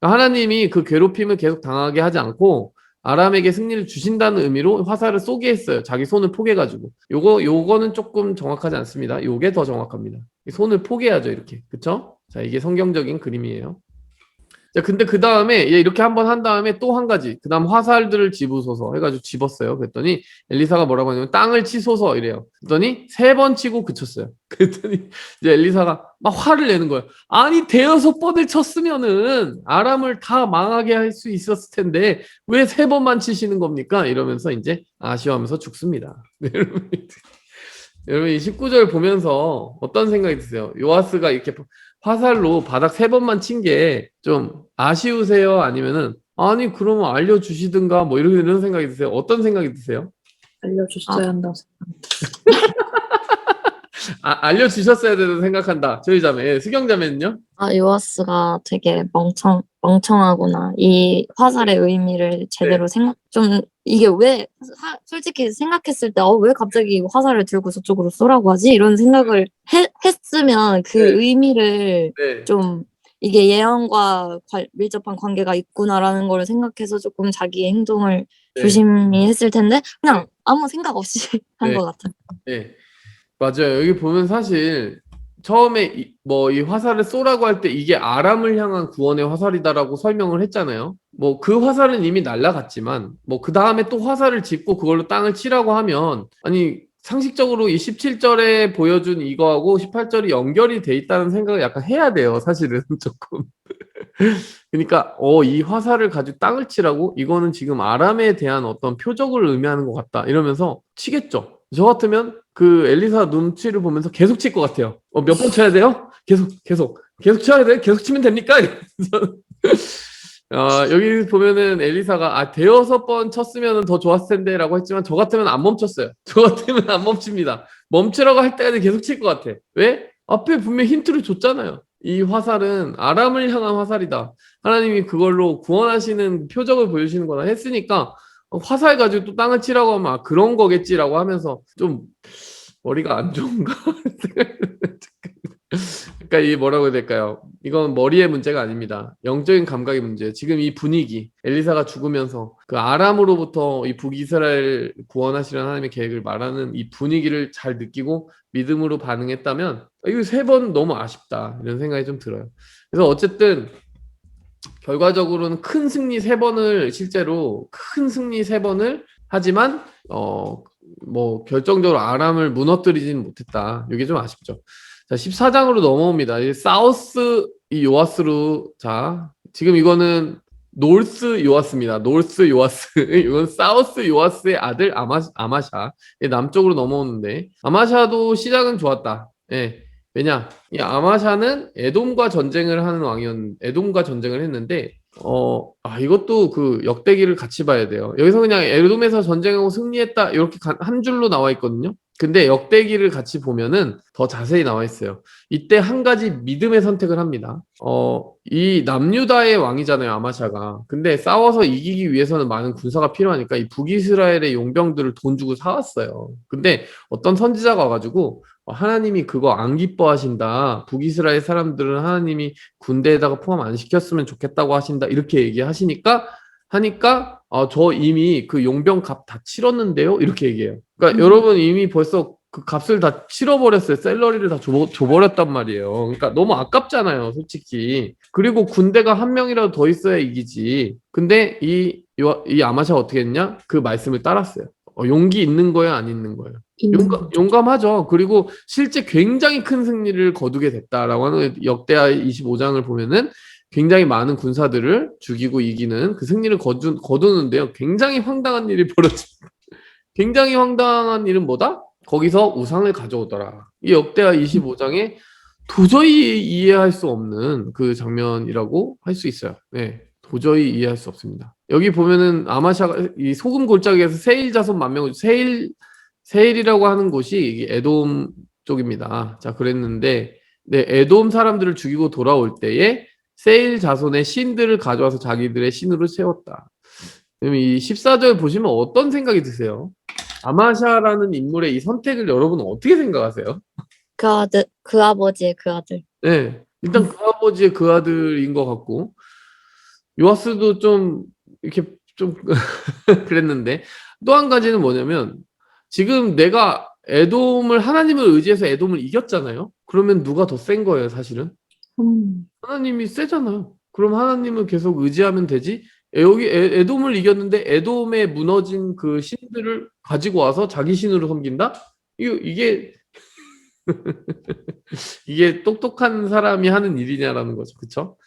그러니까 하나님이 그 괴롭힘을 계속 당하게 하지 않고 아람에게 승리를 주신다는 의미로 화살을 쏘게 했어요. 자기 손을 포개가지고. 요거는 조금 정확하지 않습니다. 요게 더 정확합니다. 손을 포개야죠, 이렇게. 그쵸? 자, 이게 성경적인 그림이에요. 자, 근데 그 다음에 이렇게 한번 한 다음에 또 한 가지. 그 다음 화살들을 집으소서 해가지고 집었어요. 그랬더니 엘리사가 뭐라고 하냐면 땅을 치소서 이래요. 그랬더니 3번 치고 그쳤어요. 그랬더니 이제 엘리사가 막 화를 내는 거예요. 아니 5번을 쳤으면은 아람을 다 망하게 할 수 있었을 텐데 왜 3번만 치시는 겁니까? 이러면서 이제 아쉬워하면서 죽습니다. 여러분 이 19절 보면서 어떤 생각이 드세요? 요아스가 이렇게 화살로 바닥 3번만 친 게 좀 아쉬우세요? 아니면은 아니 그러면 알려주시든가 뭐 이런 생각이 드세요? 어떤 생각이 드세요? 알려주셔야 한다고 생각합니다. 알려주셨어야 된다고 생각한다. 저희 자매 수경 자매는요? 요아스가 되게 멍청하구나. 이 화살의 의미를 제대로 이게 왜, 솔직히 생각했을 때, 왜 갑자기 화살을 들고 저쪽으로 쏘라고 하지? 이런 생각을 했으면 그 네. 의미를 네. 좀, 이게 예언과 밀접한 관계가 있구나라는 걸 생각해서 조금 자기의 행동을 네. 조심히 했을 텐데, 그냥 아무 생각 없이 한 네. 것 같아요. 네. 맞아요. 여기 보면 사실 처음에 이 화살을 쏘라고 할 때 이게 아람을 향한 구원의 화살이다라고 설명을 했잖아요. 뭐 그 화살은 이미 날아갔지만 뭐 그 다음에 또 화살을 짚고 그걸로 땅을 치라고 하면 아니 상식적으로 이 17절에 보여준 이거하고 18절이 연결이 돼 있다는 생각을 약간 해야 돼요. 사실은 조금. 그러니까 이 화살을 가지고 땅을 치라고? 이거는 지금 아람에 대한 어떤 표적을 의미하는 것 같다. 이러면서 치겠죠. 저 같으면 그 엘리사 눈치를 보면서 계속 칠 것 같아요. 몇 번 쳐야 돼요? 계속 쳐야 돼요? 계속 치면 됩니까? 이러면서 여기 보면은 엘리사가 5번 쳤으면 더 좋았을 텐데 라고 했지만 저 같으면 안 멈췄어요. 저 같으면 안 멈춥니다. 멈추라고 할 때까지 계속 칠 것 같아. 왜? 앞에 분명히 힌트를 줬잖아요. 이 화살은 아람을 향한 화살이다. 하나님이 그걸로 구원하시는 표적을 보여주시는 거다 했으니까 화살 가지고 또 땅을 치라고 하면 그런 거겠지라고 하면서 좀 머리가 안 좋은가? 그러니까 이 뭐라고 해야 될까요? 이건 머리의 문제가 아닙니다. 영적인 감각의 문제예요. 지금 이 분위기, 엘리사가 죽으면서 그 아람으로부터 이 북이스라엘 구원하시려는 하나님의 계획을 말하는 이 분위기를 잘 느끼고 믿음으로 반응했다면 이거 3번 너무 아쉽다 이런 생각이 좀 들어요. 그래서 어쨌든 결과적으로는 큰 승리 3번을 실제로 큰 승리 3번을 하지만 뭐 결정적으로 아람을 무너뜨리지는 못했다. 이게 좀 아쉽죠. 자, 14장으로 넘어옵니다. 사우스 요아스로 자, 지금 이거는 노스 요아스입니다. 노스 요아스. 이건 사우스 요아스의 아들 아마샤. 남쪽으로 넘어오는데 아마샤도 시작은 좋았다. 예. 왜냐? 이 아마샤는 에돔과 전쟁을 하는 왕이었는데 에돔과 전쟁을 했는데 이것도 그 역대기를 같이 봐야 돼요. 여기서 그냥 에돔에서 전쟁하고 승리했다 이렇게 한 줄로 나와 있거든요. 근데 역대기를 같이 보면은 더 자세히 나와 있어요. 이때 한 가지 믿음의 선택을 합니다. 이 남유다의 왕이잖아요, 아마샤가. 근데 싸워서 이기기 위해서는 많은 군사가 필요하니까 이 북이스라엘의 용병들을 돈 주고 사왔어요. 근데 어떤 선지자가 와가지고 하나님이 그거 안 기뻐하신다. 북이스라엘 사람들은 하나님이 군대에다가 포함 안 시켰으면 좋겠다고 하신다. 이렇게 얘기하시니까 저 이미 그 용병 값 다 치렀는데요. 이렇게 얘기해요. 그러니까 여러분 이미 벌써 그 값을 다 치러버렸어요. 샐러리를 다 줘버렸단 말이에요. 그러니까 너무 아깝잖아요, 솔직히. 그리고 군대가 한 명이라도 더 있어야 이기지. 근데 이 아마샤가 어떻게 했냐? 그 말씀을 따랐어요. 용기 있는 거예요, 안 있는 거예요? 용감하죠. 그리고 실제 굉장히 큰 승리를 거두게 됐다라고 하는 역대하 25장을 보면은 굉장히 많은 군사들을 죽이고 이기는 그 승리를 거두는데요. 굉장히 황당한 일이 벌어집니다. 굉장히 황당한 일은 뭐다? 거기서 우상을 가져오더라. 이 역대하 25장에 도저히 이해할 수 없는 그 장면이라고 할 수 있어요. 네, 도저히 이해할 수 없습니다. 여기 보면은 아마샤가 이 소금 골짜기에서 세일 자손 만명, 세일이라고 하는 곳이 이게 에돔 쪽입니다. 자, 그랬는데 네, 에돔 사람들을 죽이고 돌아올 때에 세일 자손의 신들을 가져와서 자기들의 신으로 세웠다. 그럼 이 14절 보시면 어떤 생각이 드세요? 아마샤라는 인물의 이 선택을 여러분은 어떻게 생각하세요? 그 아들, 그 아버지의 그 아들. 네, 일단 그 아버지의 그 아들인 것 같고 요아스도 좀 이렇게 좀 그랬는데 또 한 가지는 뭐냐면 지금 내가 에돔을 하나님을 의지해서 에돔을 이겼잖아요. 그러면 누가 더 센 거예요, 사실은? 하나님이 세잖아요. 그럼 하나님을 계속 의지하면 되지. 여기 에돔을 이겼는데 에돔에 무너진 그 신들을 가지고 와서 자기 신으로 섬긴다? 이게 이게 똑똑한 사람이 하는 일이냐라는 거죠. 그쵸?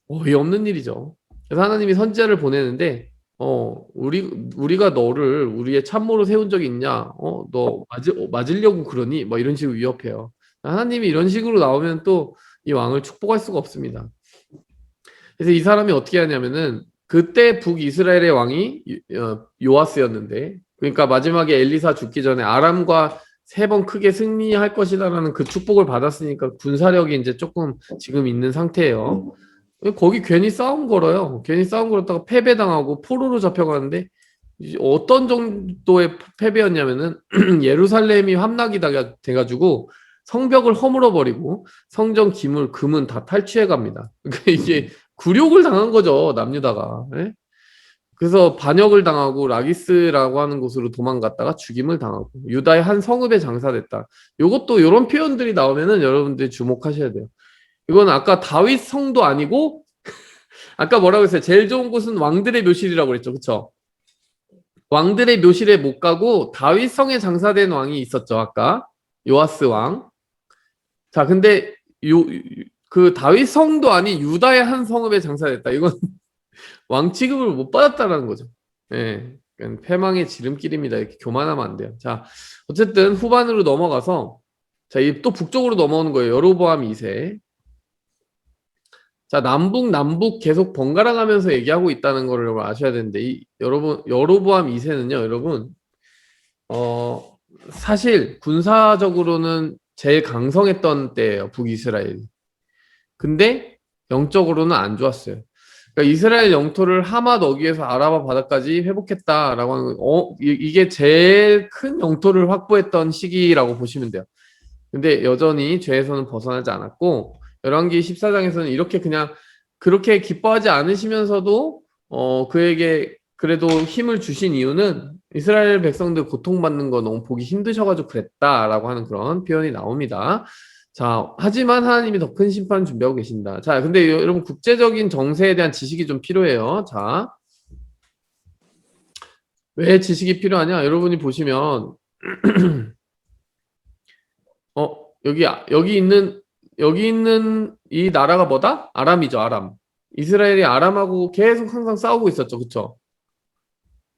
어이없는 일이죠. 그래서 하나님이 선지자를 보내는데 우리가 너를 우리의 참모로 세운 적이 있냐? 너 맞으려고 그러니? 뭐 이런 식으로 위협해요. 하나님이 이런 식으로 나오면 또 이 왕을 축복할 수가 없습니다. 그래서 이 사람이 어떻게 하냐면은 그때 북이스라엘의 왕이 요아스였는데, 그러니까 마지막에 엘리사 죽기 전에 아람과 3번 크게 승리할 것이다라는 그 축복을 받았으니까 군사력이 이제 조금 지금 있는 상태예요. 거기 괜히 싸움 걸어요. 괜히 싸움 걸었다가 패배당하고 포로로 잡혀가는데 어떤 정도의 패배였냐면은 예루살렘이 함락이 돼가지고 성벽을 허물어버리고 성전 기물 금은 다 탈취해갑니다. 그러니까 이게 굴욕을 당한 거죠, 남유다가. 예? 그래서 반역을 당하고 라기스라고 하는 곳으로 도망갔다가 죽임을 당하고 유다의 한 성읍에 장사됐다. 요것도 이런 표현들이 나오면은 여러분들이 주목하셔야 돼요. 이건 아까 다윗 성도 아니고 아까 뭐라고 했어요? 제일 좋은 곳은 왕들의 묘실이라고 그랬죠. 그쵸? 왕들의 묘실에 못 가고 다윗 성에 장사된 왕이 있었죠. 아까 요아스 왕. 자, 근데 그 다윗 성도 아닌 유다의 한 성읍에 장사됐다. 이건 왕 취급을 못 받았다라는 거죠. 예. 그러니까 패망의 지름길입니다. 이렇게 교만하면 안 돼요. 자, 어쨌든 후반으로 넘어가서 자, 또 북쪽으로 넘어오는 거예요. 여로보암 2세. 자, 남북 계속 번갈아 가면서 얘기하고 있다는 거를 여러분 아셔야 되는데, 여로보암 2세는요, 여러분, 사실 군사적으로는 제일 강성했던 때예요, 북이스라엘이. 근데 영적으로는 안 좋았어요. 그러니까 이스라엘 영토를 하맛 어귀에서 아라바 바다까지 회복했다라고 하는 거, 이게 제일 큰 영토를 확보했던 시기라고 보시면 돼요. 근데 여전히 죄에서는 벗어나지 않았고, 열왕기 14장에서는 이렇게 그냥 그렇게 기뻐하지 않으시면서도 그에게 그래도 힘을 주신 이유는 이스라엘 백성들 고통받는 거 너무 보기 힘드셔가지고 그랬다라고 하는 그런 표현이 나옵니다. 자, 하지만 하나님이 더 큰 심판 준비하고 계신다. 자, 근데 여러분 국제적인 정세에 대한 지식이 좀 필요해요. 자, 왜 지식이 필요하냐? 여러분이 보시면 여기 있는 이 나라가 뭐다? 아람이죠, 아람. 이스라엘이 아람하고 계속 항상 싸우고 있었죠, 그쵸?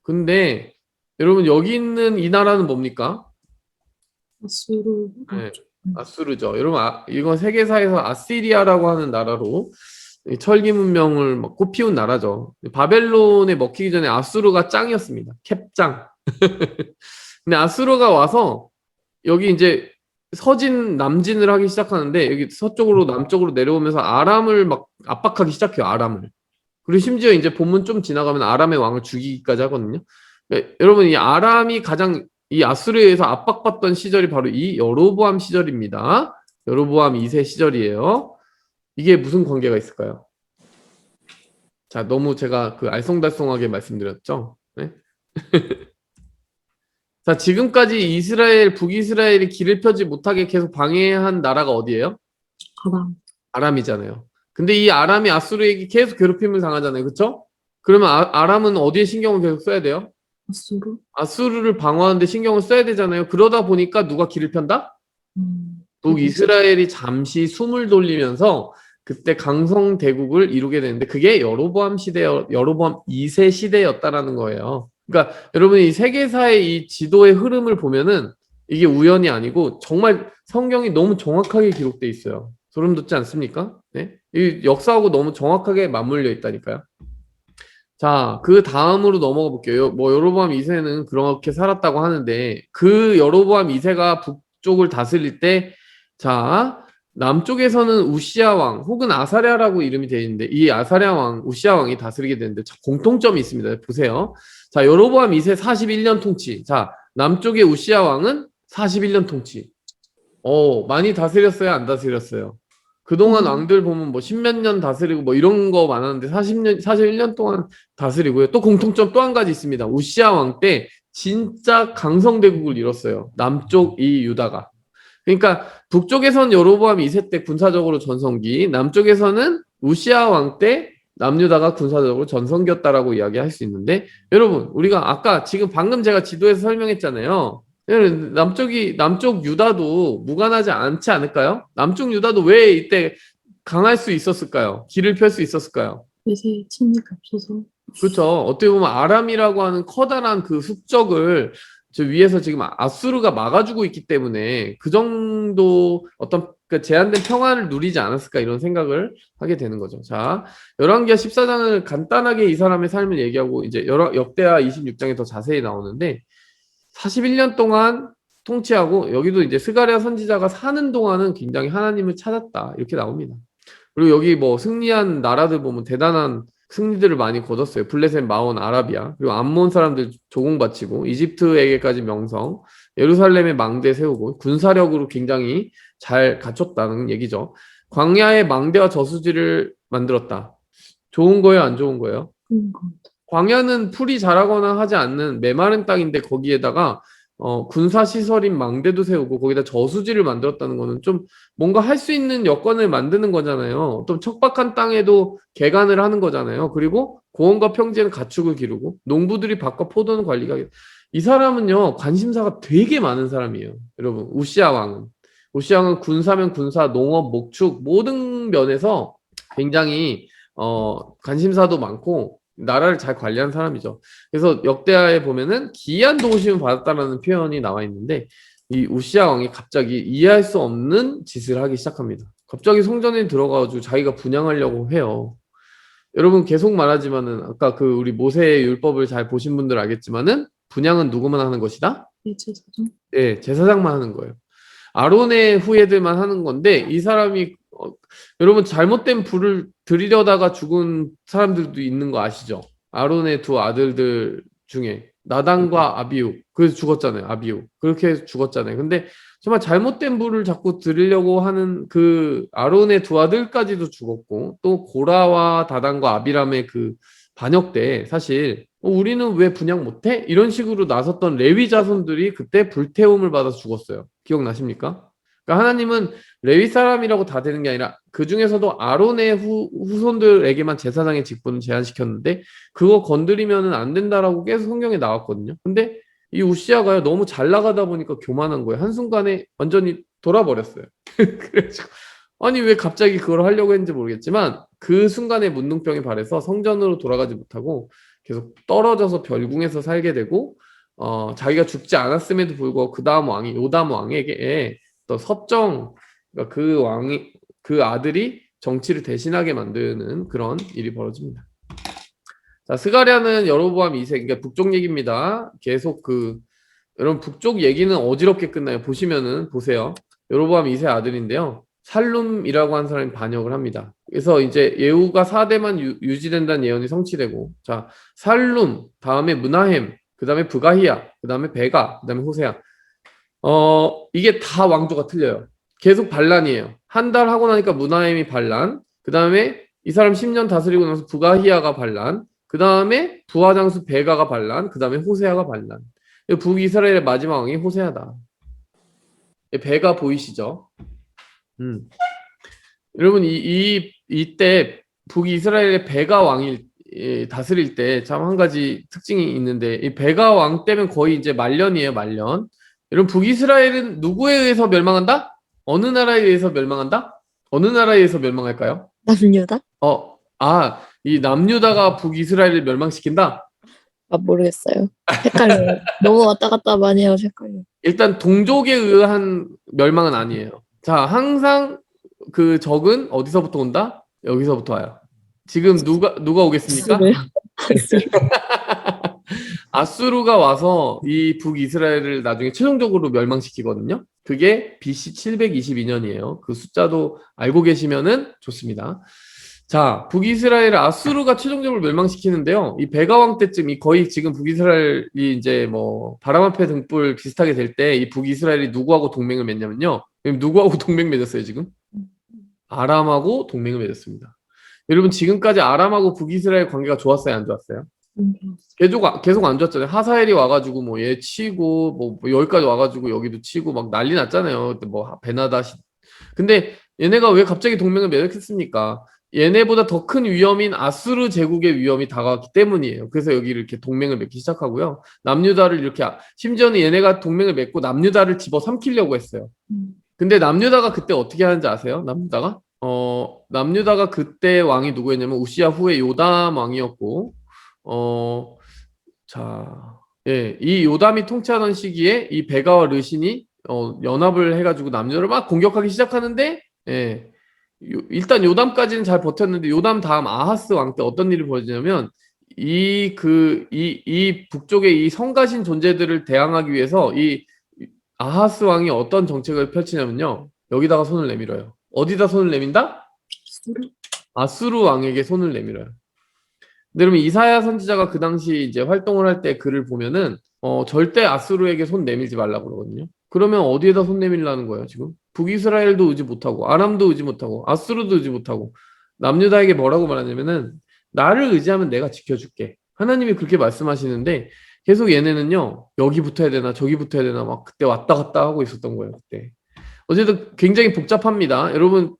근데 여러분 여기 있는 이 나라는 뭡니까? 네, 아수르죠. 여러분 이건 세계사에서 아시리아라고 하는 나라로 이 철기 문명을 막 꽃피운 나라죠. 바벨론에 먹히기 전에 아수르가 짱이었습니다. 캡짱. 근데 아수르가 와서 여기 이제 서진 남진을 하기 시작하는데 여기 서쪽으로 남쪽으로 내려오면서 아람을 막 압박하기 시작해요. 아람을. 그리고 심지어 이제 본문 좀 지나가면 아람의 왕을 죽이기까지 하거든요. 그러니까 여러분 이 아람이 가장 이 아수르에 의해서 압박받던 시절이 바로 이 여로보암 시절입니다. 여로보암 2세 시절이에요. 이게 무슨 관계가 있을까요? 자, 너무 제가 그 알쏭달쏭하게 말씀드렸죠. 네? 자, 지금까지 이스라엘, 북이스라엘이 길을 펴지 못하게 계속 방해한 나라가 어디예요? 아람. 아람이잖아요. 근데 이 아람이 아수르에게 계속 괴롭힘을 당하잖아요. 그렇죠? 그러면 아람은 어디에 신경을 계속 써야 돼요? 아수르. 아수르를 방어하는데 신경을 써야 되잖아요. 그러다 보니까 누가 길을 편다? 북이스라엘이 잠시 숨을 돌리면서 그때 강성대국을 이루게 되는데 그게 여로보암 시대, 여로보암 2세 시대였다라는 거예요. 그러니까 여러분 이 세계사의 이 지도의 흐름을 보면은 이게 우연이 아니고 정말 성경이 너무 정확하게 기록돼 있어요. 소름 돋지 않습니까? 네? 이 역사하고 너무 정확하게 맞물려 있다니까요. 자, 그 다음으로 넘어가 볼게요. 뭐 여로보암 2세는 그렇게 살았다고 하는데 그 여로보암 2세가 북쪽을 다스릴 때 자, 남쪽에서는 우시아 왕 혹은 아사랴라고 이름이 되어 있는데 이 아사랴 왕, 우시아 왕이 다스리게 되는데 공통점이 있습니다. 보세요. 자, 여로보암 2세 41년 통치. 자, 남쪽의 우시아 왕은 41년 통치. 많이 다스렸어요? 안 다스렸어요? 그동안 왕들 보면 뭐 십몇 년 다스리고 뭐 이런 거 많았는데 41년 동안 다스리고요. 또 공통점 또 한 가지 있습니다. 우시아 왕 때 진짜 강성대국을 이뤘어요. 남쪽 이 유다가. 그러니까 북쪽에서는 여로보암 2세 때 군사적으로 전성기, 남쪽에서는 우시아 왕 때 남유다가 군사적으로 전성기였다라고 이야기할 수 있는데 여러분 우리가 아까 지금 방금 제가 지도에서 설명했잖아요. 남쪽 유다도 무관하지 않지 않을까요? 남쪽 유다도 왜 이때 강할 수 있었을까요? 길을 펼 수 있었을까요? 외세 침입이 없어서. 그렇죠. 어떻게 보면 아람이라고 하는 커다란 그 숙적을 저 위에서 지금 아수르가 막아주고 있기 때문에 그 정도 어떤 그 제한된 평화를 누리지 않았을까 이런 생각을 하게 되는 거죠. 자, 열왕기하 14장을 간단하게 이 사람의 삶을 얘기하고 이제 역대하 26장에 더 자세히 나오는데 41년 동안 통치하고 여기도 이제 스가랴 선지자가 사는 동안은 굉장히 하나님을 찾았다 이렇게 나옵니다. 그리고 여기 뭐 승리한 나라들 보면 대단한 승리들을 많이 거뒀어요. 블레셋, 마온, 아라비아, 그리고 암몬 사람들 조공 바치고 이집트에게까지 명성, 예루살렘에 망대 세우고 군사력으로 굉장히 잘 갖췄다는 얘기죠. 광야에 망대와 저수지를 만들었다. 좋은 거예요, 안 좋은 거예요? 광야는 풀이 자라거나 하지 않는 메마른 땅인데 거기에다가 군사 시설인 망대도 세우고 거기다 저수지를 만들었다는 거는 좀 뭔가 할 수 있는 여건을 만드는 거잖아요. 또 척박한 땅에도 개간을 하는 거잖아요. 그리고 고원과 평지에는 가축을 기르고 농부들이 밭과 포도는 관리가 이 사람은요 관심사가 되게 많은 사람이에요. 여러분 우시아 왕은 군사면 군사, 농업, 목축 모든 면에서 굉장히 관심사도 많고 나라를 잘 관리한 사람이죠. 그래서 역대하에 보면은 기이한 도우심을 받았다라는 표현이 나와 있는데 이 우시아 왕이 갑자기 이해할 수 없는 짓을 하기 시작합니다. 갑자기 성전에 들어가가지고 자기가 분향하려고 해요. 여러분 계속 말하지만은 아까 그 우리 모세의 율법을 잘 보신 분들 알겠지만은 분향은 누구만 하는 것이다? 제사장. 네, 제사장만 하는 거예요. 아론의 후예들만 하는 건데 이 사람이 여러분 잘못된 불을 들이려다가 죽은 사람들도 있는 거 아시죠? 아론의 두 아들들 중에 나단과 아비후 그래서 죽었잖아요. 아비후 그렇게 죽었잖아요. 근데 정말 잘못된 불을 자꾸 들이려고 하는 그 아론의 두 아들까지도 죽었고 또 고라와 다단과 아비람의 그 반역 때 사실 우리는 왜 분양 못해? 이런 식으로 나섰던 레위 자손들이 그때 불태움을 받아 죽었어요. 기억나십니까? 그러니까 하나님은 레위 사람이라고 다 되는 게 아니라 그 중에서도 아론의 후손들에게만 제사장의 직분을 제한시켰는데 그거 건드리면은 안 된다라고 계속 성경에 나왔거든요. 근데 이 우시아가요 너무 잘 나가다 보니까 교만한 거예요. 한순간에 완전히 돌아버렸어요. 그래가지고 아니 왜 갑자기 그걸 하려고 했는지 모르겠지만 그 순간에 문둥병이 발해서 성전으로 돌아가지 못하고 계속 떨어져서 별궁에서 살게 되고 자기가 죽지 않았음에도 불구하고 그 다음 왕이 요담 왕에게 또 섭정 그러니까 그 아들이 정치를 대신하게 만드는 그런 일이 벌어집니다. 자, 스가랴는 여로보암 2세, 그러니까 북쪽 얘기입니다. 계속 여러분 북쪽 얘기는 어지럽게 끝나요. 보시면은 보세요. 여로보암 2세 아들인데요. 살룸이라고 한 사람이 반역을 합니다. 그래서 이제 예후가 4대만 유지된다는 예언이 성취되고, 자, 살룸, 다음에 므나헴, 그 다음에 브가히야, 그 다음에 베가, 그 다음에 호세야. 이게 다 왕조가 틀려요. 계속 반란이에요. 한 달 하고 나니까 므나헴이 반란, 그 다음에 이 사람 10년 다스리고 나서 브가히야가 반란, 그 다음에 부하장수 베가가 반란, 그 다음에 호세아가 반란. 북이스라엘의 마지막 왕이 호세아다. 베가 보이시죠? 여러분 이때 북이스라엘의 베가 왕이 다스릴 때 참 한 가지 특징이 있는데, 이 베가 왕 때면 거의 이제 말년이에요, 말년. 여러분 북이스라엘은 누구에 의해서 멸망한다? 어느 나라에 의해서 멸망한다? 어느 나라에 의해서 멸망할까요? 남유다? 이 남유다가 북이스라엘을 멸망시킨다? 아, 모르겠어요. 헷갈려요. 너무 왔다 갔다 많이 해서 헷갈려요. 일단 동족에 의한 멸망은 아니에요. 자, 항상 그 적은 어디서부터 온다? 여기서부터 와요. 지금 누가 오겠습니까? 아수르가 와서 이 북이스라엘을 나중에 최종적으로 멸망시키거든요. 그게 BC 722년이에요. 그 숫자도 알고 계시면은 좋습니다. 자, 북이스라엘을 아수르가 최종적으로 멸망시키는데요. 이 베가왕 때쯤 거의 지금 북이스라엘이 이제 뭐 바람 앞에 등불 비슷하게 될 때 이 북이스라엘이 누구하고 동맹을 맺냐면요. 누구하고 동맹 맺었어요, 지금? 아람하고 동맹을 맺었습니다. 여러분 지금까지 아람하고 북이스라엘 관계가 좋았어요, 안 좋았어요? 계속 안 좋았잖아요. 하사엘이 와가지고 뭐 얘 치고 뭐 여기까지 와가지고 여기도 치고 막 난리 났잖아요. 뭐 베나다시. 근데 얘네가 왜 갑자기 동맹을 맺었겠습니까? 얘네보다 더 큰 위험인 아수르 제국의 위험이 다가왔기 때문이에요. 그래서 여기 이렇게 동맹을 맺기 시작하고요. 남유다를 이렇게 심지어는 얘네가 동맹을 맺고 남유다를 집어삼키려고 했어요. 근데 남유다가 그때 어떻게 하는지 아세요? 남유다가 그때 왕이 누구였냐면 우시야 후에 요담 왕이었고, 이 요담이 통치하던 시기에 이 베가와 르신이 연합을 해가지고 남유다를 막 공격하기 시작하는데, 일단 요담까지는 잘 버텼는데 요담 다음 아하스 왕 때 어떤 일이 벌어지냐면 이 북쪽의 이 성가신 존재들을 대항하기 위해서 이 아하스 왕이 어떤 정책을 펼치냐면요. 여기다가 손을 내밀어요. 어디다 손을 내민다? 아수르 왕에게 손을 내밀어요. 근데 여러분 이사야 선지자가 그 당시 이제 활동을 할 때 글을 보면은 절대 아수르에게 손 내밀지 말라고 그러거든요. 그러면 어디에다 손 내밀라는 거예요, 지금? 북이스라엘도 의지 못하고 아람도 의지 못하고 아수르도 의지 못하고 남유다에게 뭐라고 말하냐면은 나를 의지하면 내가 지켜줄게. 하나님이 그렇게 말씀하시는데 계속 얘네는요. 여기 붙어야 되나 저기 붙어야 되나 막 그때 왔다 갔다 하고 있었던 거예요, 그때. 어쨌든 굉장히 복잡합니다. 여러분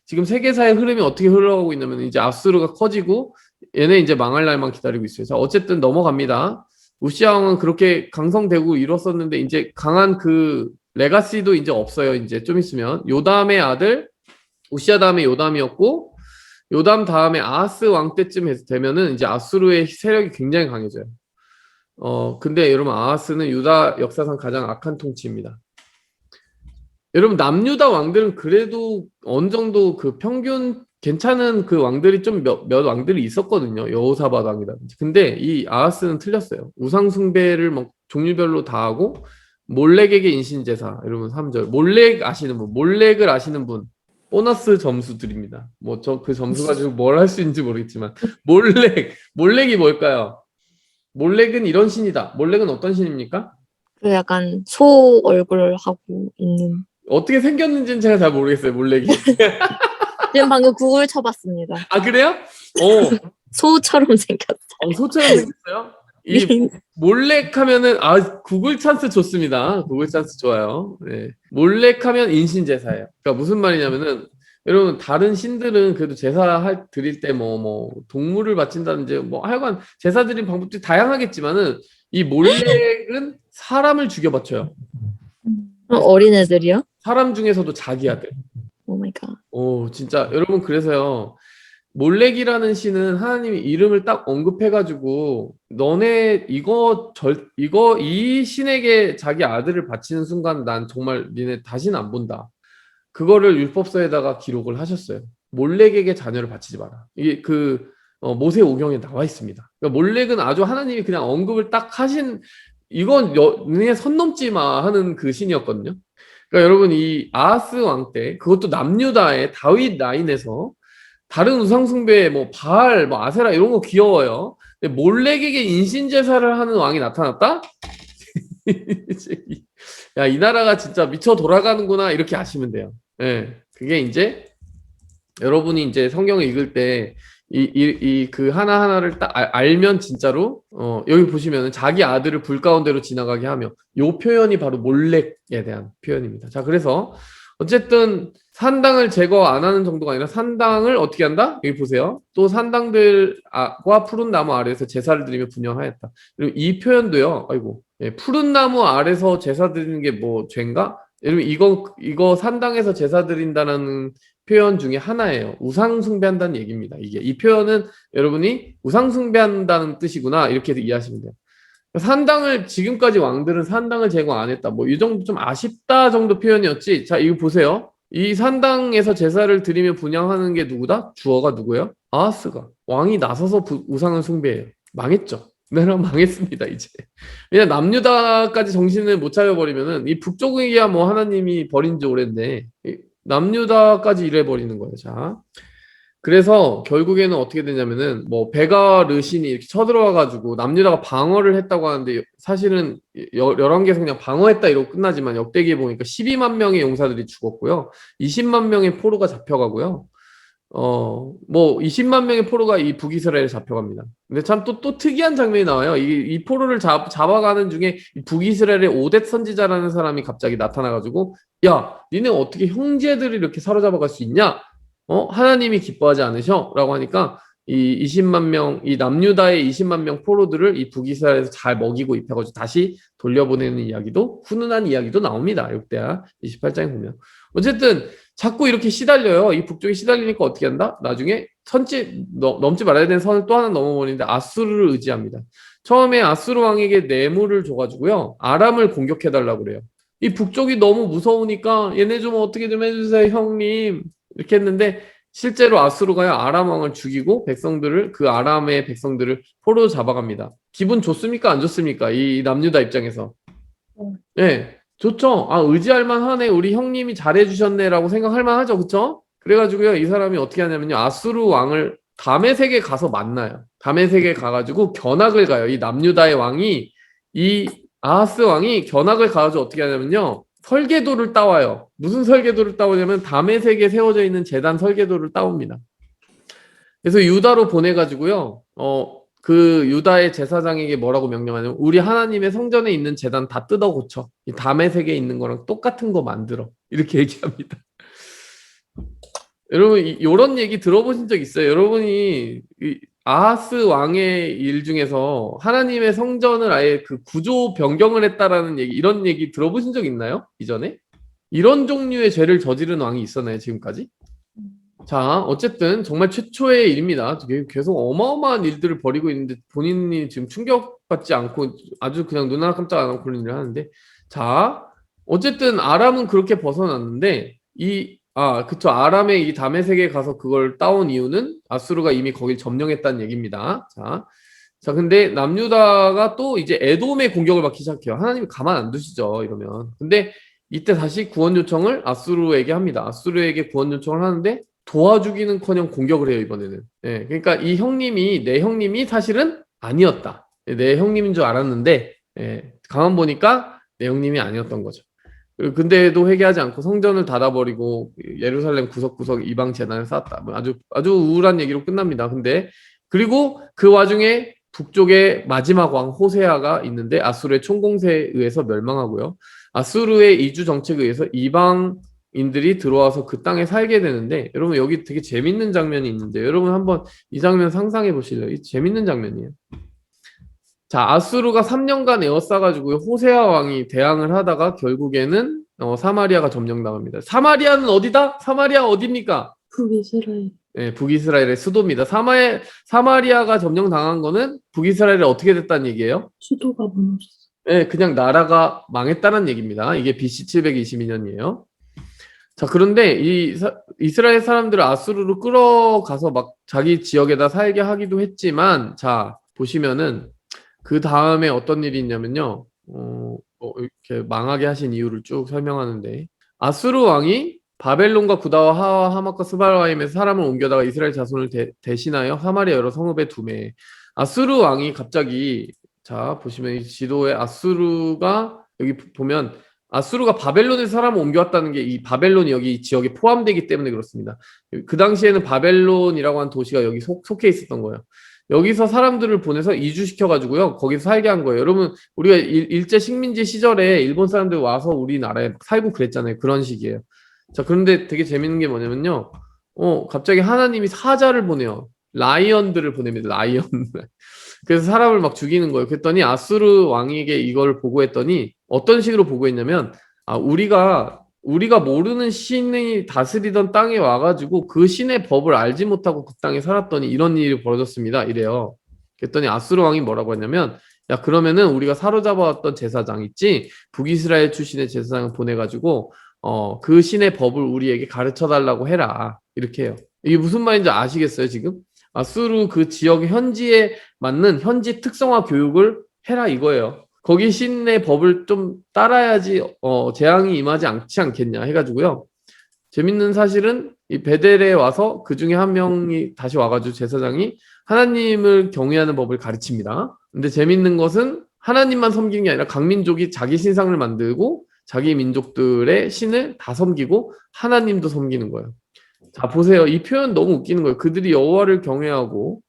지금 세계사의 흐름이 어떻게 흘러가고 있냐면 이제 아수르가 커지고 얘네 이제 망할 날만 기다리고 있어요. 자, 어쨌든 넘어갑니다. 우시아 왕은 그렇게 강성되고 이뤘었는데 이제 강한 그 레가시도 이제 없어요. 이제 좀 있으면 요담의 아들 우시아 다음에 요담이었고 요담 다음에 아하스 왕 때쯤 되면은 이제 아수르의 세력이 굉장히 강해져요. 근데 여러분 아하스는 유다 역사상 가장 악한 통치입니다. 여러분 남유다 왕들은 그래도 어느 정도 그 평균 괜찮은 그 왕들이 좀 몇 왕들이 있었거든요. 여호사밧 왕이라든지. 근데 이 아하스는 틀렸어요. 우상 숭배를 막 종류별로 다 하고 몰렉에게 인신제사. 여러분 3절. 몰렉 아시는 분, 몰렉을 아시는 분 보너스 점수 드립니다. 뭐 그 점수 가지고 뭘 할 수 있는지 모르겠지만 몰렉이 뭘까요? 몰렉은 이런 신이다. 몰렉은 어떤 신입니까? 그 약간 소 얼굴 하고 있는. 어떻게 생겼는지는 제가 잘 모르겠어요. 몰렉이. 지금 방금 구글 쳐봤습니다. 아 그래요? 소처럼 생겼어. 소처럼 생겼어요? 이 몰렉 하면은 구글 찬스 좋습니다. 구글 찬스 좋아요. 네. 몰렉 하면 인신제사예요. 그러니까 무슨 말이냐면은 여러분 다른 신들은 그래도 제사 드릴 때 뭐 동물을 바친다든지 뭐 하여간 제사 드리는 방법들이 다양하겠지만은 이 몰렉은 사람을 죽여 바쳐요. 어린애들이요? 사람 중에서도 자기 아들. 오 마이 갓. 진짜 여러분 그래서요. 몰렉이라는 신은 하나님이 이름을 딱 언급해가지고 너네 이 신에게 자기 아들을 바치는 순간 난 정말 니네 다시는 안 본다. 그거를 율법서에다가 기록을 하셨어요. 몰렉에게 자녀를 바치지 마라. 이게 모세오경에 나와 있습니다. 그러니까 몰렉은 아주 하나님이 그냥 언급을 딱 하신 이건 너네 선 넘지 마 하는 그 신이었거든요. 그러니까 여러분 이 아하스 왕 때 그것도 남유다의 다윗 라인에서 다른 우상 숭배 뭐 바알 뭐 아세라 이런 거 귀여워요. 근데 몰렉에게 인신 제사를 하는 왕이 나타났다? 야, 이 나라가 진짜 미쳐 돌아가는구나 이렇게 아시면 돼요. 예. 그게 이제 여러분이 이제 성경을 읽을 때 그 하나하나를 딱 알면 진짜로 여기 보시면은 자기 아들을 불 가운데로 지나가게 하며 요 표현이 바로 몰렉에 대한 표현입니다. 자, 그래서 어쨌든 산당을 제거 안 하는 정도가 아니라 산당을 어떻게 한다? 여기 보세요. 또 산당들과 푸른 나무 아래에서 제사를 드리며 분향하였다. 그리고 이 표현도요. 아이고. 예, 푸른 나무 아래서 제사 드리는 게 뭐 죄인가? 여러분 이거 산당에서 제사 드린다는 표현 중에 하나예요. 우상 숭배한다는 얘기입니다. 이 표현은 여러분이 우상 숭배한다는 뜻이구나 이렇게 이해하시면 돼요. 산당을 지금까지 왕들은 산당을 제거 안 했다. 뭐 이 정도 좀 아쉽다 정도 표현이었지. 자, 이거 보세요. 이 산당에서 제사를 드리며 분향하는 게 누구다? 주어가 누구예요? 아하스가. 왕이 나서서 우상을 숭배해요. 망했죠. 나라 망했습니다, 이제. 왜냐 남유다까지 정신을 못 차려버리면은 이 북쪽이야 뭐 하나님이 버린 지 오랜데 남유다까지 이래버리는 거예요. 자, 그래서 결국에는 어떻게 되냐면은 뭐 베가 르신이 이렇게 쳐들어와가지고 남유다가 방어를 했다고 하는데 사실은 11개에서 그냥 방어했다 이러고 끝나지만 역대기에 보니까 12만 명의 용사들이 죽었고요. 20만 명의 포로가 잡혀가고요. 뭐 20만 명의 포로가 이 북이스라엘에 잡혀갑니다. 근데 참 또 특이한 장면이 나와요. 이 포로를 잡아가는 중에 이 북이스라엘의 오뎃 선지자라는 사람이 갑자기 나타나가지고 야, 니네 어떻게 형제들을 이렇게 사로잡아갈 수 있냐? 하나님이 기뻐하지 않으셔? 라고 하니까 이 20만 명, 이 남유다의 20만 명 포로들을 이 북이스라엘에서 잘 먹이고 입혀가지고 다시 돌려보내는 이야기도, 훈훈한 이야기도 나옵니다. 역대하 28장에 보면. 어쨌든 자꾸 이렇게 시달려요. 이 북쪽이 시달리니까 어떻게 한다? 나중에 넘지 말아야 되는 선을 또 하나 넘어버리는데 아수르를 의지합니다. 처음에 아수르 왕에게 뇌물을 줘가지고요. 아람을 공격해달라고 그래요. 이 북쪽이 너무 무서우니까 얘네 좀 어떻게 좀 해주세요, 형님. 이렇게 했는데 실제로 아수르가요 아람 왕을 죽이고 그 아람의 백성들을 포로로 잡아갑니다. 기분 좋습니까? 안 좋습니까? 이 남유다 입장에서. 네, 좋죠. 아, 의지할 만하네. 우리 형님이 잘해주셨네라고 생각할 만하죠, 그쵸? 그래가지고요 이 사람이 어떻게 하냐면요 아수르 왕을 다메섹에 가서 만나요. 다메섹에 가가지고 견학을 가요. 이 남유다의 왕이 이 아하스 왕이 견학을 가가지고 어떻게 하냐면요 설계도를 따와요. 무슨 설계도를 따오냐면 다메섹에 세워져 있는 제단 설계도를 따옵니다. 그래서 유다로 보내가지고요 그 유다의 제사장에게 뭐라고 명령하냐면 우리 하나님의 성전에 있는 제단 다 뜯어 고쳐. 이 다메섹에 있는 거랑 똑같은 거 만들어. 이렇게 얘기합니다. 여러분 이런 얘기 들어보신 적 있어요? 여러분이 아하스 왕의 일 중에서 하나님의 성전을 아예 그 구조 변경을 했다라는 얘기, 이런 얘기 들어보신 적 있나요? 이전에? 이런 종류의 죄를 저지른 왕이 있었나요, 지금까지? 자, 어쨌든 정말 최초의 일입니다. 계속 어마어마한 일들을 벌이고 있는데 본인이 지금 충격받지 않고 아주 그냥 눈 하나 깜짝 안 하고 그런 일을 하는데, 자, 어쨌든 아람은 그렇게 벗어났는데 그쵸. 아람의 이 다메섹에 가서 그걸 따온 이유는 아수르가 이미 거길 점령했다는 얘기입니다. 자, 근데 남유다가 또 이제 에돔의 공격을 받기 시작해요. 하나님이 가만 안 두시죠, 이러면. 근데 이때 다시 구원 요청을 아수르에게 합니다. 아수르에게 구원 요청을 하는데 도와주기는커녕 공격을 해요, 이번에는. 예, 그러니까 내 형님이 사실은 아니었다. 내 형님인 줄 알았는데, 가만 보니까 내 형님이 아니었던 거죠. 근데도 회개하지 않고 성전을 닫아버리고 예루살렘 구석구석 이방 제단을 쌓았다. 아주 우울한 얘기로 끝납니다. 근데 그리고 그 와중에 북쪽에 마지막 왕 호세아가 있는데 아수르의 총공세에 의해서 멸망하고요. 아수르의 이주 정책에 의해서 이방인들이 들어와서 그 땅에 살게 되는데 여러분 여기 되게 재밌는 장면이 있는데 여러분 한번 이 장면 상상해 보실래요? 이 재밌는 장면이에요. 자, 아수르가 3년간 에워싸가지고 호세아 왕이 대항을 하다가 결국에는 사마리아가 점령당합니다. 사마리아는 어디다? 사마리아 어디입니까? 북이스라엘. 네, 북이스라엘의 수도입니다. 사마리아가 점령당한 거는 북이스라엘이 어떻게 됐다는 얘기예요? 수도가 무너졌어. 네, 그냥 나라가 망했다는 얘기입니다. 이게 BC 722년이에요. 자, 그런데 이스라엘 사람들을 아수르로 끌어가서 막 자기 지역에다 살게 하기도 했지만, 자, 보시면은 그 다음에 어떤 일이 있냐면요. 이렇게 망하게 하신 이유를 쭉 설명하는데, 아수르 왕이 바벨론과 구다와 하와 하맛과 스발와임에서 사람을 옮겨다가 이스라엘 자손을 대신하여 사마리아 여러 성읍에 두매. 아수르 왕이 갑자기, 자, 보시면 이 지도에 아수르가 여기 보면 아수르가 바벨론에서 사람을 옮겨왔다는 게 이 바벨론이 여기 이 지역에 포함되기 때문에 그렇습니다. 그 당시에는 바벨론이라고 하는 도시가 여기 속해 있었던 거예요. 여기서 사람들을 보내서 이주시켜가지고요. 거기서 살게 한 거예요. 여러분, 우리가 일제 식민지 시절에 일본 사람들 와서 우리나라에 살고 그랬잖아요. 그런 식이에요. 자, 그런데 되게 재밌는 게 뭐냐면요. 갑자기 하나님이 사자를 보내요. 라이언들을 보냅니다. 라이언. 그래서 사람을 막 죽이는 거예요. 그랬더니 아수르 왕에게 이걸 보고했더니 어떤 식으로 보고했냐면, 우리가 모르는 신이 다스리던 땅에 와가지고 그 신의 법을 알지 못하고 그 땅에 살았더니 이런 일이 벌어졌습니다. 이래요. 그랬더니 아수르 왕이 뭐라고 했냐면, 야, 그러면은 우리가 사로잡아왔던 제사장 있지? 북이스라엘 출신의 제사장을 보내가지고 그 신의 법을 우리에게 가르쳐 달라고 해라. 이렇게 해요. 이게 무슨 말인지 아시겠어요, 지금? 아수르 그 지역 현지에 맞는 현지 특성화 교육을 해라 이거예요. 거기 신의 법을 좀 따라야지 재앙이 임하지 않겠냐 해가지고요. 재밌는 사실은 이 베델에 와서 그 중에 한 명이 다시 와가지고 제사장이 하나님을 경외하는 법을 가르칩니다. 근데 재밌는 것은 하나님만 섬기는 게 아니라 각 민족이 자기 신상을 만들고 자기 민족들의 신을 다 섬기고 하나님도 섬기는 거예요. 자, 보세요. 이 표현 너무 웃기는 거예요. 그들이 여호와를 경외하고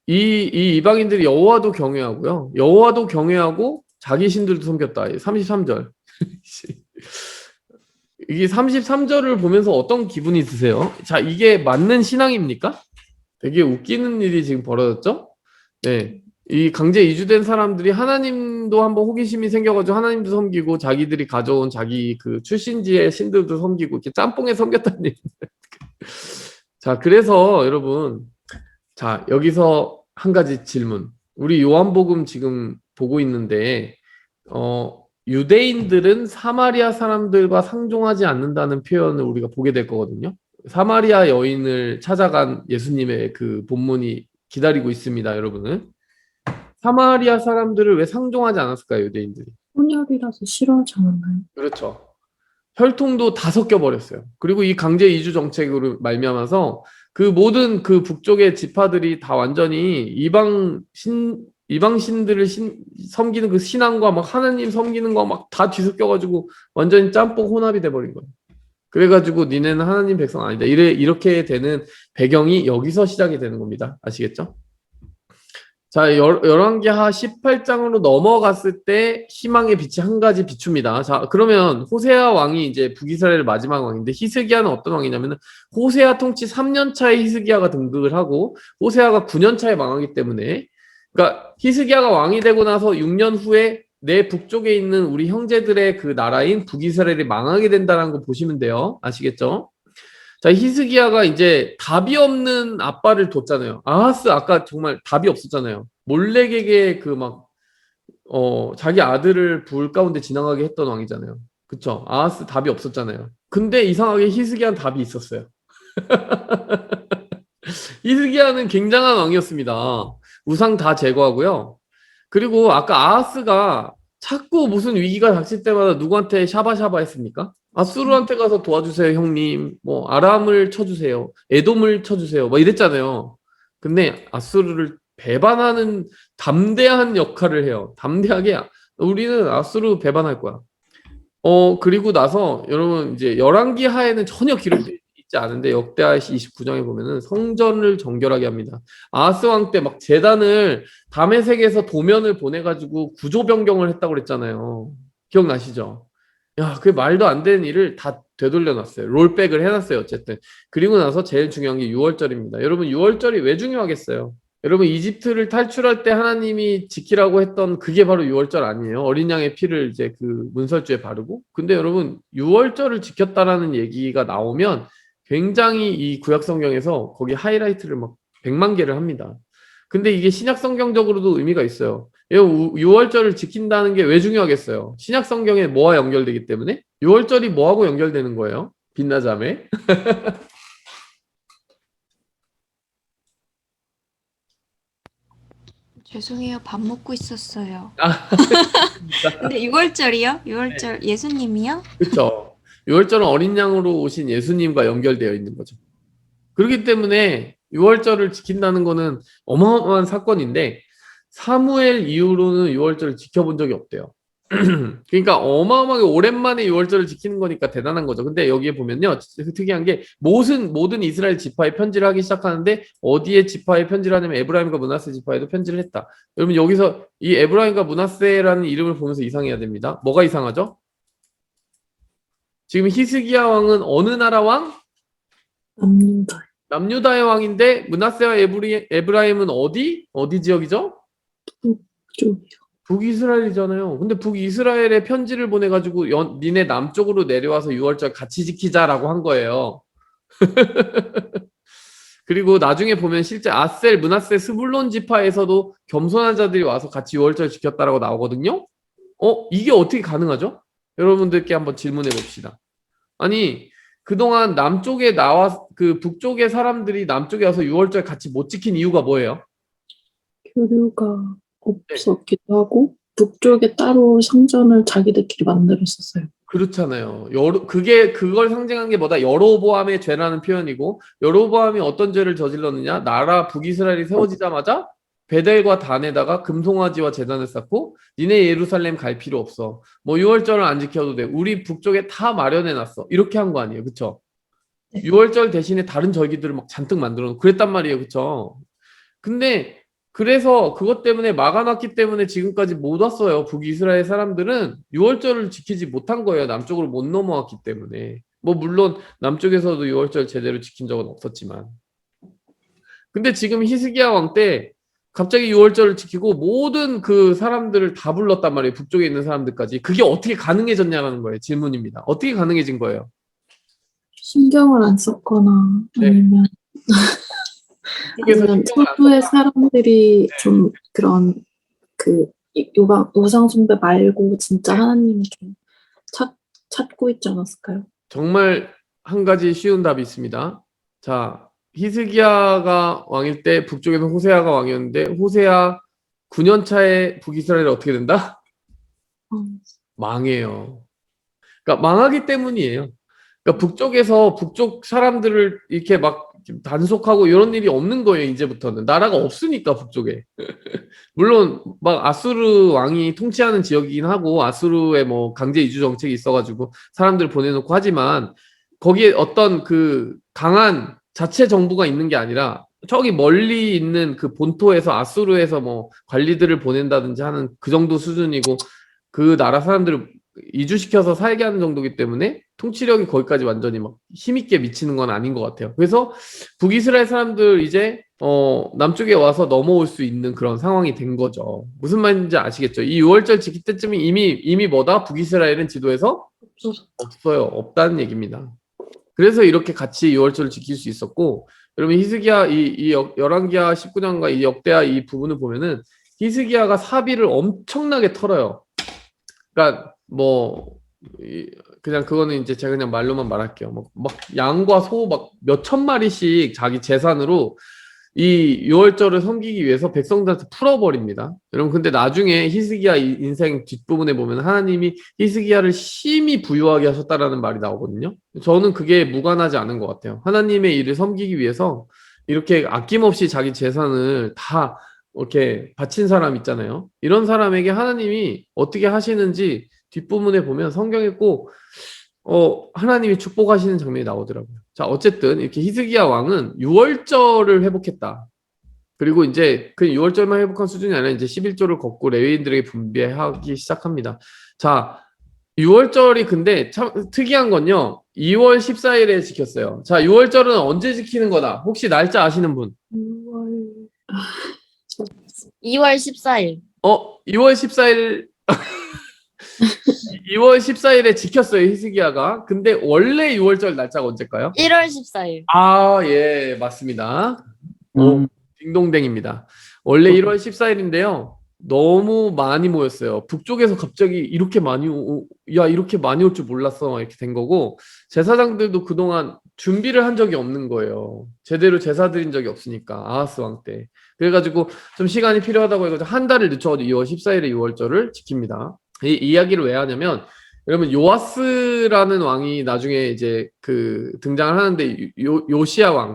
이 이방인들이 여호와도 경외하고요. 여호와도 경외하고 자기 신들도 섬겼다. 33절. 이게 33절을 보면서 어떤 기분이 드세요? 자, 이게 맞는 신앙입니까? 되게 웃기는 일이 지금 벌어졌죠? 네. 이 강제 이주된 사람들이 하나님도 한번 호기심이 생겨가지고 하나님도 섬기고 자기들이 가져온 자기 그 출신지의 신들도 섬기고 이렇게 짬뽕에 섬겼다는 얘기인데. 자, 그래서 여러분, 자, 여기서 한 가지 질문. 우리 요한복음 지금 보고 있는데, 유대인들은 사마리아 사람들과 상종하지 않는다는 표현을 우리가 보게 될 거거든요. 사마리아 여인을 찾아간 예수님의 그 본문이 기다리고 있습니다, 여러분은. 사마리아 사람들을 왜 상종하지 않았을까요, 유대인들이? 혼혈이라서 싫어하지 않았나요? 그렇죠. 혈통도 다 섞여 버렸어요. 그리고 이 강제 이주 정책으로 말미암아서 그 모든 그 북쪽의 지파들이 다 완전히 이방 신들을 섬기는 그 신앙과 막 하나님 섬기는 거 막 다 뒤섞여가지고 완전히 짬뽕 혼합이 돼버린 거예요. 그래가지고 니네는 하나님 백성 아니다. 이렇게 되는 배경이 여기서 시작이 되는 겁니다. 아시겠죠? 자, 열왕기하 18장으로 넘어갔을 때 희망의 빛이 한 가지 비춥니다. 자, 그러면 호세아 왕이 이제 북이스라엘의 마지막 왕인데 히스기야는 어떤 왕이냐면은 호세아 통치 3년 차에 히스기야가 등극을 하고 호세아가 9년 차에 망하기 때문에, 그러니까 히스기야가 왕이 되고 나서 6년 후에 내 북쪽에 있는 우리 형제들의 그 나라인 북이스라엘이 망하게 된다는 거 보시면 돼요. 아시겠죠? 자, 히스기야가 이제 답이 없는 아빠를 뒀잖아요. 아하스 아까 정말 답이 없었잖아요. 몰렉에게 그 막 자기 아들을 불 가운데 지나가게 했던 왕이잖아요. 그쵸? 아하스 답이 없었잖아요. 근데 이상하게 히스기야는 답이 있었어요. 히스기야는 굉장한 왕이었습니다. 우상 다 제거하고요. 그리고 아까 아하스가 자꾸 무슨 위기가 닥칠 때마다 누구한테 샤바샤바 했습니까? 아수르한테 가서 도와주세요, 형님. 뭐 아람을 쳐주세요, 에돔을 쳐주세요, 뭐 이랬잖아요. 근데 아수르를 배반하는 담대한 역할을 해요. 담대하게 우리는 아수르 배반할 거야. 그리고 나서 여러분 이제 열왕기 하에는 전혀 기록되어 있지 않은데 역대하시 29장에 보면은 성전을 정결하게 합니다. 아하스 왕 때 막 제단을 다메섹에서 도면을 보내가지고 구조 변경을 했다고 그랬잖아요. 기억나시죠? 야, 그 말도 안 되는 일을 다 되돌려놨어요. 롤백을 해놨어요. 어쨌든. 그리고 나서 제일 중요한 게 6월절입니다. 여러분 6월절이 왜 중요하겠어요? 여러분 이집트를 탈출할 때 하나님이 지키라고 했던 그게 바로 6월절 아니에요? 어린 양의 피를 이제 그 문설주에 바르고. 근데 여러분 6월절을 지켰다라는 얘기가 나오면 굉장히 이 구약 성경에서 거기 하이라이트를 막 100만 개를 합니다. 근데 이게 신약 성경적으로도 의미가 있어요. 유월절을 지킨다는 게 왜 중요하겠어요? 신약 성경에 뭐와 연결되기 때문에? 유월절이 뭐하고 연결되는 거예요? 빛나자매? 죄송해요. 밥 먹고 있었어요. 아, 근데 6월절이요? 6월절 예수님이요? 그렇죠. 유월절은 어린 양으로 오신 예수님과 연결되어 있는 거죠. 그렇기 때문에 유월절을 지킨다는 거는 어마어마한 사건인데 사무엘 이후로는 유월절을 지켜본 적이 없대요. 그러니까 어마어마하게 오랜만에 유월절을 지키는 거니까 대단한 거죠. 근데 여기에 보면요, 특이한 게 모든 이스라엘 지파에 편지를 하기 시작하는데 어디에 지파에 편지를 하냐면 에브라임과 므낫세 지파에도 편지를 했다. 여러분 여기서 이 에브라임과 므낫세라는 이름을 보면서 이상해야 됩니다. 뭐가 이상하죠? 지금 히스기야 왕은 어느 나라 왕? 남유다의 왕인데 므낫세와 에브라임은 어디 지역이죠? 북이스라엘이잖아요. 근데 북이스라엘에 편지를 보내가지고 니네 남쪽으로 내려와서 유월절 같이 지키자라고 한 거예요. 그리고 나중에 보면 실제 아셀, 므낫세, 스불론 지파에서도 겸손한 자들이 와서 같이 유월절 지켰다라고 나오거든요. 이게 어떻게 가능하죠? 여러분들께 한번 질문해 봅시다. 아니, 그동안 남쪽에 그 북쪽의 사람들이 남쪽에 와서 유월절 같이 못 지킨 이유가 뭐예요? 교류가 없었기도 하고 북쪽에 따로 성전을 자기들끼리 만들었었어요. 그렇잖아요. 그걸 상징한 게 뭐다? 여로보암의 죄라는 표현이고, 여로보암이 어떤 죄를 저질렀느냐? 나라 북이스라엘이 세워지자마자 베델과 단에다가 금송아지와 제단을 쌓고 니네 예루살렘 갈 필요 없어. 뭐 유월절을 안 지켜도 돼. 우리 북쪽에 다 마련해놨어. 이렇게 한 거 아니에요. 그쵸? 네. 유월절 대신에 다른 절기들을 막 잔뜩 만들어 놓고 그랬단 말이에요. 그쵸? 근데 그래서 그것 때문에 막아놨기 때문에 지금까지 못 왔어요. 북이스라엘 사람들은 유월절을 지키지 못한 거예요. 남쪽으로 못 넘어왔기 때문에. 뭐 물론 남쪽에서도 유월절 제대로 지킨 적은 없었지만. 근데 지금 히스기야 왕 때 갑자기 유월절을 지키고 모든 그 사람들을 다 불렀단 말이에요. 북쪽에 있는 사람들까지. 그게 어떻게 가능해졌냐는 거예요. 질문입니다. 어떻게 가능해진 거예요? 신경을 안 썼거나 네. 아니면 북쪽에서 아니면 신경을 안 서부의 사람들이 좀 그런 그 우상 숭배 말고 진짜 하나님을 좀 찾고 있지 않았을까요? 정말 한 가지 쉬운 답이 있습니다. 자, 히스기야가 왕일 때 북쪽에는 호세아가 왕이었는데 호세아 9년 차에 북이스라엘이 어떻게 된다? 망해요. 그러니까 망하기 때문이에요. 그러니까 북쪽 사람들을 이렇게 막 단속하고 이런 일이 없는 거예요. 이제부터는 나라가 없으니까 북쪽에. 물론 막 아수르 왕이 통치하는 지역이긴 하고 아수르의 뭐 강제 이주 정책이 있어가지고 사람들 보내놓고 하지만 거기에 어떤 그 강한 자체 정부가 있는 게 아니라 저기 멀리 있는 그 본토에서 아수르에서 뭐 관리들을 보낸다든지 하는 그 정도 수준이고 그 나라 사람들을 이주시켜서 살게 하는 정도이기 때문에 통치력이 거기까지 완전히 막 힘있게 미치는 건 아닌 것 같아요. 그래서 북이스라엘 사람들 이제 남쪽에 와서 넘어올 수 있는 그런 상황이 된 거죠. 무슨 말인지 아시겠죠? 이 6월절 지킬 때쯤에 이미 뭐다? 북이스라엘은 지도에서 없어요. 없다는 얘기입니다. 그래서 이렇게 같이 6월절을 지킬 수 있었고, 여러분 히스기야 이 열왕기하 19장과 이 역대하 이 부분을 보면은 히스기야가 사비를 엄청나게 털어요. 그러니까 뭐 그냥 그거는 이제 제가 그냥 말로만 말할게요. 막 양과 소 막 몇천 마리씩 자기 재산으로 이 유월절을 섬기기 위해서 백성들한테 풀어버립니다. 여러분 근데 나중에 히스기야 인생 뒷부분에 보면 하나님이 히스기야를 심히 부유하게 하셨다라는 말이 나오거든요. 저는 그게 무관하지 않은 것 같아요. 하나님의 일을 섬기기 위해서 이렇게 아낌없이 자기 재산을 다 이렇게 바친 사람 있잖아요. 이런 사람에게 하나님이 어떻게 하시는지 뒷부분에 보면 성경에 꼭 하나님이 축복하시는 장면이 나오더라고요. 자, 어쨌든 이렇게 히스기야 왕은 유월절을 회복했다. 그리고 이제 그 유월절만 회복한 수준이 아니라 이제 11조를 걷고 레위인들에게 분배하기 시작합니다. 자, 유월절이 근데 참 특이한 건요. 2월 14일에 지켰어요. 자, 유월절은 언제 지키는 거다? 혹시 날짜 아시는 분? 2월 14일. 2월 14일 2월 14일에 지켰어요, 히스기야가. 근데 원래 6월절 날짜가 언제일까요? 1월 14일. 아, 예, 맞습니다. 딩동댕입니다. 원래 1월 14일인데요. 너무 많이 모였어요. 북쪽에서 갑자기 이렇게 많이 이렇게 많이 올 줄 몰랐어. 막 이렇게 된 거고, 제사장들도 그동안 준비를 한 적이 없는 거예요. 제대로 제사 드린 적이 없으니까, 아하스 왕 때. 그래가지고 좀 시간이 필요하다고 해가지고 한 달을 늦춰가지고 2월 14일에 6월절을 지킵니다. 이 이야기를 왜 하냐면, 여러분 요아스라는 왕이 나중에 이제 그 등장을 하는데, 요시야 왕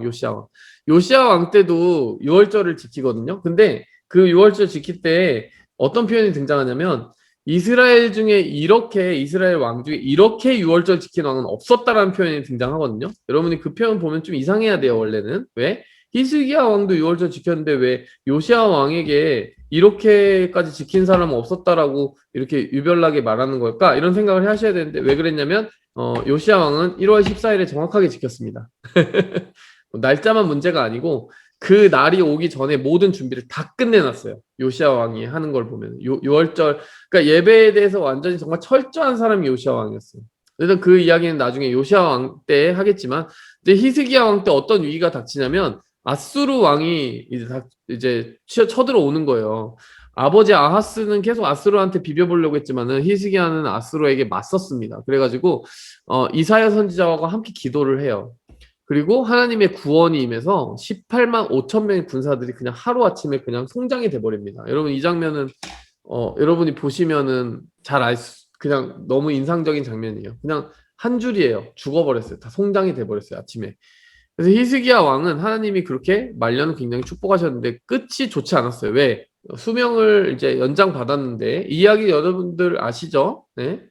때도 6월절을 지키거든요. 근데 그 6월절 지킬 때 어떤 표현이 등장하냐면, 이스라엘 왕 중에 이렇게 6월절 지키는 왕은 없었다라는 표현이 등장하거든요. 여러분이 그 표현 보면 좀 이상해야 돼요, 원래는. 왜? 히스기야 왕도 6월절 지켰는데 왜 요시야 왕에게 이렇게까지 지킨 사람은 없었다라고 이렇게 유별나게 말하는 걸까? 이런 생각을 하셔야 되는데, 왜 그랬냐면 요시야 왕은 1월 14일에 정확하게 지켰습니다. 날짜만 문제가 아니고 그 날이 오기 전에 모든 준비를 다 끝내놨어요. 요시야 왕이 하는 걸 보면 6월절, 그러니까 예배에 대해서 완전히 정말 철저한 사람이 요시야 왕이었어요. 그래서 그 이야기는 나중에 요시야 왕 때 하겠지만, 근데 히스기야 왕 때 어떤 위기가 닥치냐면, 아수르 왕이 이제 쳐들어오는 거예요. 아버지 아하스는 계속 아수르한테 비벼보려고 했지만은 히스기야는 아수르에게 맞섰습니다. 그래가지고 이사야 선지자와 함께 기도를 해요. 그리고 하나님의 구원이 임해서 18만 5천 명의 군사들이 그냥 하루아침에 그냥 송장이 돼버립니다. 여러분 이 장면은 여러분이 보시면은 그냥 너무 인상적인 장면이에요. 그냥 한 줄이에요. 죽어버렸어요. 다 송장이 돼버렸어요, 아침에. 그래서 히스기야 왕은 하나님이 그렇게 말년을 굉장히 축복하셨는데 끝이 좋지 않았어요. 왜? 수명을 이제 연장받았는데, 이 이야기 여러분들 아시죠? 네?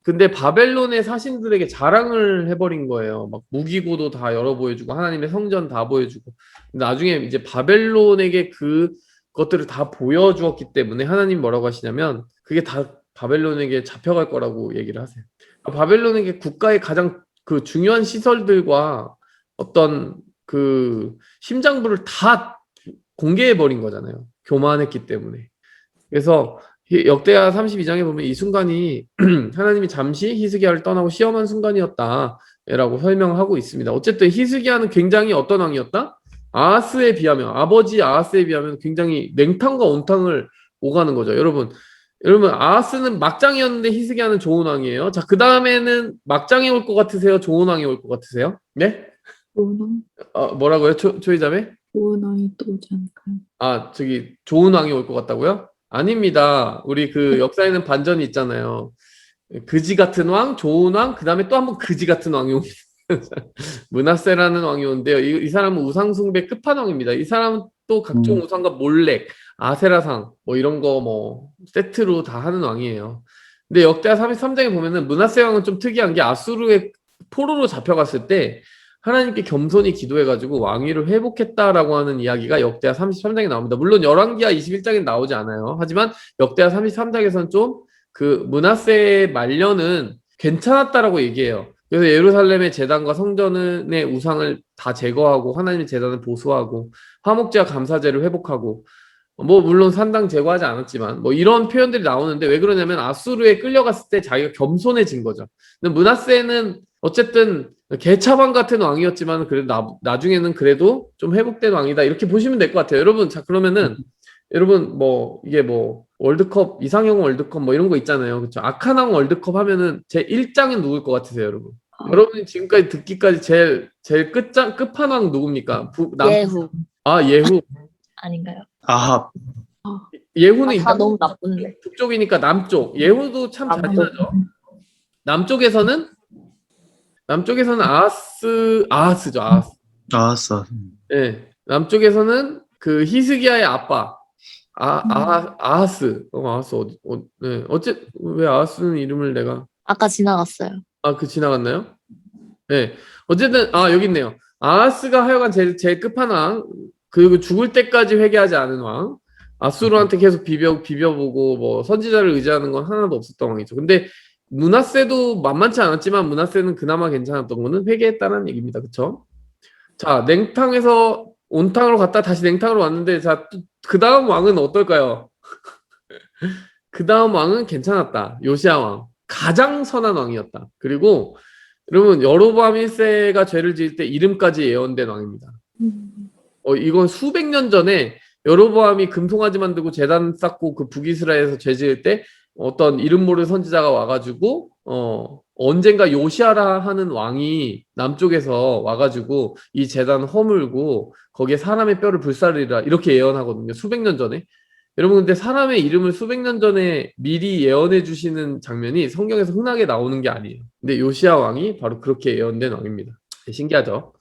근데 바벨론의 사신들에게 자랑을 해버린 거예요. 막 무기고도 다 열어 보여주고 하나님의 성전 다 보여주고. 나중에 이제 바벨론에게 그것들을 다 보여주었기 때문에 하나님 뭐라고 하시냐면, 그게 다 바벨론에게 잡혀갈 거라고 얘기를 하세요. 바벨론에게 국가의 가장 그 중요한 시설들과 어떤 그 심장부를 다 공개해 버린 거잖아요. 교만했기 때문에. 그래서 역대하 32장에 보면 이 순간이 하나님이 잠시 히스기야를 떠나고 시험한 순간이었다라고 설명하고 있습니다. 어쨌든 히스기야는 굉장히 어떤 왕이었다? 아버지 아하스에 비하면 굉장히 냉탕과 온탕을 오가는 거죠. 여러분 아하스는 막장이었는데 히스기야는 좋은 왕이에요. 자, 그 다음에는 막장이 올 것 같으세요? 좋은 왕이 올 것 같으세요? 네? 좋은 뭐라고요? 초이자매? 왕이 또 오지 않을까요? 좋은 왕이 올 것 같다고요? 아닙니다. 우리 그 역사에는 반전이 있잖아요. 그지 같은 왕, 좋은 왕, 그 다음에 또 한 번 그지 같은 왕이 옵니다. 므낫세라는 왕이 오는데요. 이 사람은 우상숭배 끝판왕입니다. 이 사람은 또 각종 우상과 몰렉, 아세라상, 뭐 이런 거 세트로 다 하는 왕이에요. 근데 역대하 33장에 보면은 므낫세 왕은 좀 특이한 게, 아수르의 포로로 잡혀갔을 때 하나님께 겸손히 기도해가지고 왕위를 회복했다라고 하는 이야기가 역대하 33장에 나옵니다. 물론 열왕기하 21장에 나오지 않아요. 하지만 역대하 33장에서는 좀 그 므낫세의 말년은 괜찮았다라고 얘기해요. 그래서 예루살렘의 제단과 성전의 우상을 다 제거하고 하나님의 제단을 보수하고 화목제와 감사제를 회복하고, 물론 산당 제거하지 않았지만 이런 표현들이 나오는데, 왜 그러냐면 아수르에 끌려갔을 때 자기가 겸손해진 거죠. 근데 므낫세는 어쨌든 개차반 같은 왕이었지만 그래도 나중에는 그래도 좀 회복된 왕이다, 이렇게 보시면 될 것 같아요. 여러분, 자 그러면은 여러분 이게 월드컵, 이상형 월드컵 이런 거 있잖아요. 그렇죠? 악한 왕 월드컵 하면은 제 1장은 누굴 것 같으세요, 여러분? 여러분이 지금까지 듣기까지 제일 끝판왕 누굽니까? 예후 예후 아닌가요? 아합. 예후는 다 너무 나쁜데. 북쪽이니까 남쪽. 예후도 참 잔인하죠. 남쪽에서는 아하스죠. 아싸. 네. 남쪽에서는 그 히스기야의 아빠 아하스. 네. 왜 아하스는 이름을 내가 아까 지나갔어요. 지나갔나요? 네. 어쨌든 여기 있네요. 아하스가 하여간 제일 끝판왕, 그리고 죽을 때까지 회개하지 않은 왕, 아수르한테 계속 비벼보고 선지자를 의지하는 건 하나도 없었던 왕이죠. 근데 므낫세도 만만치 않았지만 므낫세는 그나마 괜찮았던 거는 회개했다는 얘기입니다. 그쵸? 자, 냉탕에서 온탕으로 갔다 다시 냉탕으로 왔는데, 자, 그 다음 왕은 어떨까요? 그 다음 왕은 괜찮았다. 요시야 왕. 가장 선한 왕이었다. 그리고 여러분, 여로보암 1세가 죄를 지을 때 이름까지 예언된 왕입니다. 이건 수백 년 전에 여로보암이 금송아지 만들고 제단 쌓고 그 북이스라엘에서 죄 지을 때 어떤 이름 모를 선지자가 와가지고 언젠가 요시아라 하는 왕이 남쪽에서 와가지고 이 제단 허물고 거기에 사람의 뼈를 불사르리라 이렇게 예언하거든요. 수백 년 전에. 여러분 근데 사람의 이름을 수백 년 전에 미리 예언해 주시는 장면이 성경에서 흔하게 나오는 게 아니에요. 근데 요시아 왕이 바로 그렇게 예언된 왕입니다. 신기하죠?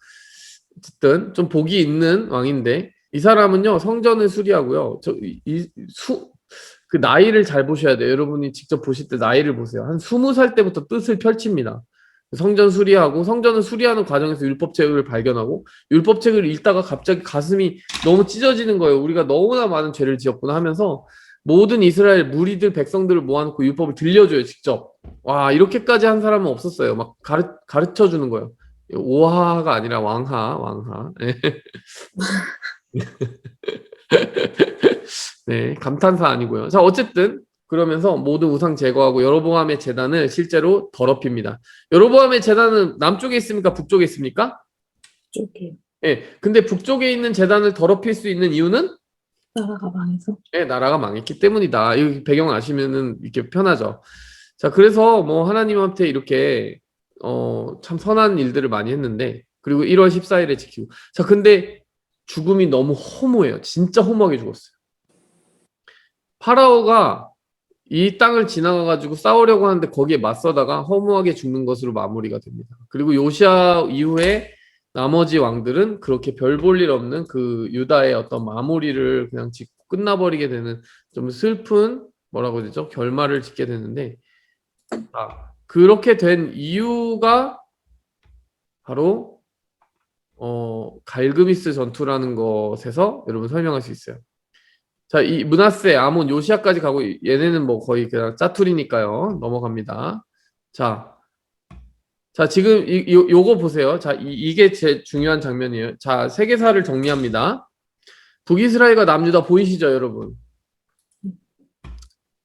어쨌든 좀 복이 있는 왕인데 이 사람은요 성전을 수리하고요. 그 나이를 잘 보셔야 돼요. 여러분이 직접 보실 때 나이를 보세요. 한 20살 때부터 뜻을 펼칩니다. 성전 수리하고 성전을 수리하는 과정에서 율법책을 발견하고 율법책을 읽다가 갑자기 가슴이 너무 찢어지는 거예요. 우리가 너무나 많은 죄를 지었구나 하면서 모든 이스라엘 무리들 백성들을 모아놓고 율법을 들려줘요. 직접. 와 이렇게까지 한 사람은 없었어요. 막 가르쳐 주는 거예요. 오하가 아니라 왕하. 네, 감탄사 아니고요. 자, 어쨌든 그러면서 모든 우상 제거하고 여로보암의 제단을 실제로 더럽힙니다. 여로보암의 제단은 남쪽에 있습니까? 북쪽에 있습니까? 쪽에 네, 근데 북쪽에 있는 제단을 더럽힐 수 있는 이유는 나라가 망해서. 네, 나라가 망했기 때문이다. 이 배경 아시면은 이렇게 편하죠. 자, 그래서 뭐 하나님한테 이렇게 참 선한 일들을 많이 했는데 그리고 1월 14일에 지키고 자, 근데 죽음이 너무 허무해요. 진짜 허무하게 죽었어요. 파라오가 이 땅을 지나가가지고 싸우려고 하는데 거기에 맞서다가 허무하게 죽는 것으로 마무리가 됩니다. 그리고 요시아 이후에 나머지 왕들은 그렇게 별 볼 일 없는 그 유다의 어떤 마무리를 그냥 짓고 끝나버리게 되는 좀 슬픈 뭐라고 해야 되죠? 결말을 짓게 되는데 그렇게 된 이유가 바로 갈그미스 전투라는 것에서 여러분 설명할 수 있어요. 자, 이 므낫세, 아몬, 요시아까지 가고 얘네는 뭐 거의 그냥 짜투리니까요. 넘어갑니다. 자, 지금 요거 보세요. 자, 이게 제일 중요한 장면이에요. 자, 세계사를 정리합니다. 북이스라엘과 남유다 보이시죠, 여러분?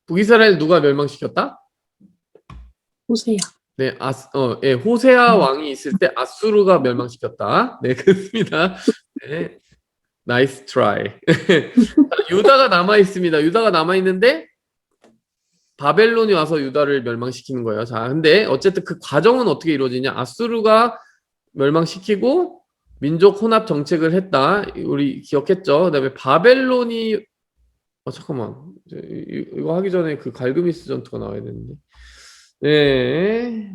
북이스라엘 누가 멸망시켰다? 호세야. 네, 예, 호세아 왕이 있을 때 아수르가 멸망시켰다. 네, 그렇습니다. 네. 나이스 트라이. 유다가 남아 있습니다. 유다가 남아 있는데 바벨론이 와서 유다를 멸망시키는 거예요. 자, 근데 어쨌든 그 과정은 어떻게 이루어지냐? 아수르가 멸망시키고 민족 혼합 정책을 했다. 우리 기억했죠? 그다음에 바벨론이 잠깐만. 이거 하기 전에 그 갈그미스 전투가 나와야 되는데. 네.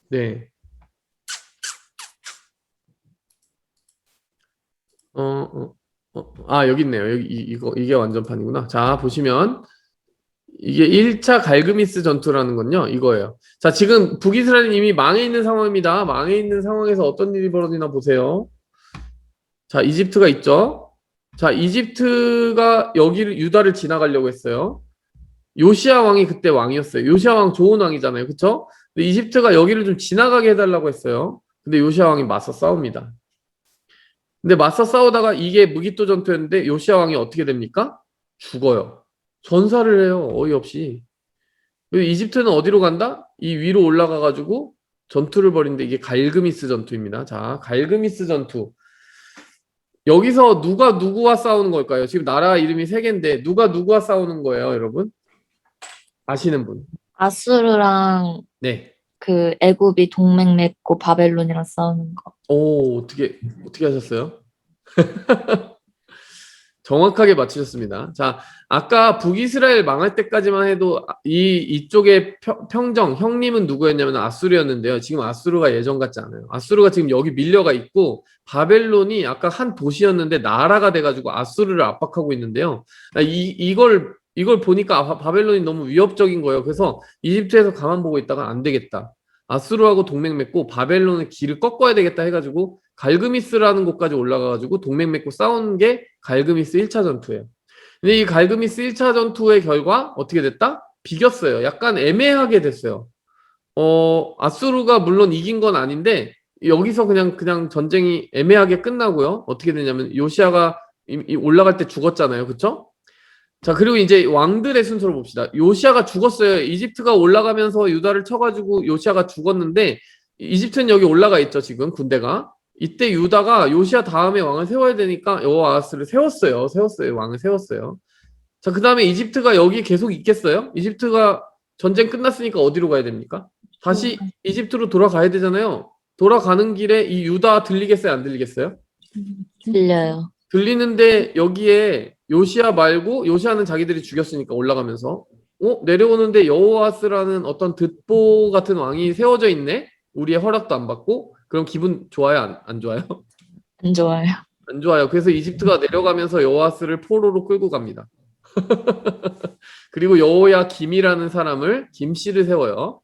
네. 여기 있네요. 이게 완전판이구나. 자, 보시면 이게 1차 갈그미스 전투라는 건요, 이거예요. 자, 지금 북이스라엘은 이미 망해 있는 상황입니다. 망해 있는 상황에서 어떤 일이 벌어지나 보세요. 자, 이집트가 있죠. 자, 이집트가 여기를 유다를 지나가려고 했어요. 요시아 왕이 그때 왕이었어요. 요시아 왕 좋은 왕이잖아요. 그쵸? 근데 이집트가 여기를 좀 지나가게 해달라고 했어요. 근데 요시아 왕이 맞서 싸웁니다. 근데 맞서 싸우다가 이게 무기토 전투였는데 요시아 왕이 어떻게 됩니까? 죽어요. 전사를 해요. 어이없이. 그리고 이집트는 어디로 간다? 이 위로 올라가가지고 전투를 벌이는데 이게 갈그미스 전투입니다. 자, 갈그미스 전투. 여기서 누가 누구와 싸우는 걸까요? 지금 나라 이름이 3개인데 누가 누구와 싸우는 거예요, 여러분? 아시는 분? 아수르랑 네. 그 애굽이 동맹 맺고 바벨론이랑 싸우는 거. 오, 어떻게 하셨어요? 정확하게 맞추셨습니다. 자, 아까 북이스라엘 망할 때까지만 해도 이쪽에 평정, 형님은 누구였냐면 아수르였는데요. 지금 아수르가 예전 같지 않아요. 아수르가 지금 여기 밀려가 있고 바벨론이 아까 한 도시였는데 나라가 돼가지고 아수르를 압박하고 있는데요. 이걸 보니까 바벨론이 너무 위협적인 거예요. 그래서 이집트에서 가만 보고 있다가 안 되겠다. 아수르하고 동맹 맺고 바벨론의 길을 꺾어야 되겠다 해가지고 갈그미스라는 곳까지 올라가가지고 동맹 맺고 싸운 게 갈그미스 1차 전투예요. 근데 이 갈그미스 1차 전투의 결과 어떻게 됐다? 비겼어요. 약간 애매하게 됐어요. 아수르가 물론 이긴 건 아닌데 여기서 그냥 전쟁이 애매하게 끝나고요. 어떻게 되냐면 요시아가 올라갈 때 죽었잖아요. 그쵸? 자, 그리고 이제 왕들의 순서를 봅시다. 요시아가 죽었어요. 이집트가 올라가면서 유다를 쳐가지고 요시아가 죽었는데 이집트는 여기 올라가 있죠. 지금 군대가. 이때 유다가 요시야 다음에 왕을 세워야 되니까 여호아스를 세웠어요. 왕을 세웠어요. 자, 그 다음에 이집트가 여기 계속 있겠어요? 이집트가 전쟁 끝났으니까 어디로 가야 됩니까? 다시 이집트로 돌아가야 되잖아요. 돌아가는 길에 이 유다 들리겠어요? 안 들리겠어요? 들려요. 들리는데 여기에 요시야 말고 요시야는 자기들이 죽였으니까 올라가면서 내려오는데 여호아스라는 어떤 듣보 같은 왕이 세워져 있네? 우리의 허락도 안 받고 그럼 기분 좋아요? 안 좋아요? 안 좋아요. 안 좋아요. 그래서 이집트가 내려가면서 여호아스를 포로로 끌고 갑니다. 그리고 여호야김이라는 사람을 김씨를 세워요.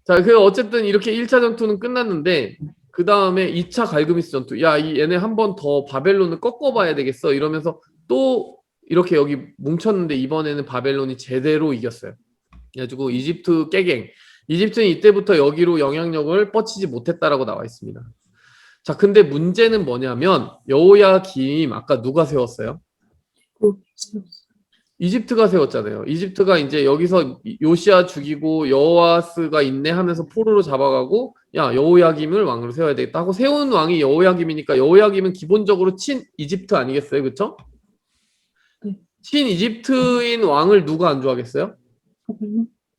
자, 그 어쨌든 이렇게 1차 전투는 끝났는데 그 다음에 2차 갈그미스 전투. 야, 얘네 한 번 더 바벨론을 꺾어봐야 되겠어. 이러면서 또 이렇게 여기 뭉쳤는데 이번에는 바벨론이 제대로 이겼어요. 그래가지고 이집트 깨갱. 이집트는 이때부터 여기로 영향력을 뻗치지 못했다라고 나와 있습니다. 자, 근데 문제는 뭐냐면 여호야김 아까 누가 세웠어요? 이집트가 세웠잖아요. 이집트가 이제 여기서 요시야 죽이고 여호아스가 있네 하면서 포로로 잡아가고 야 여호야김을 왕으로 세워야 되겠다 하고 세운 왕이 여호야김이니까 여호야김은 기본적으로 친 이집트 아니겠어요? 그쵸? 친 이집트인 왕을 누가 안 좋아하겠어요?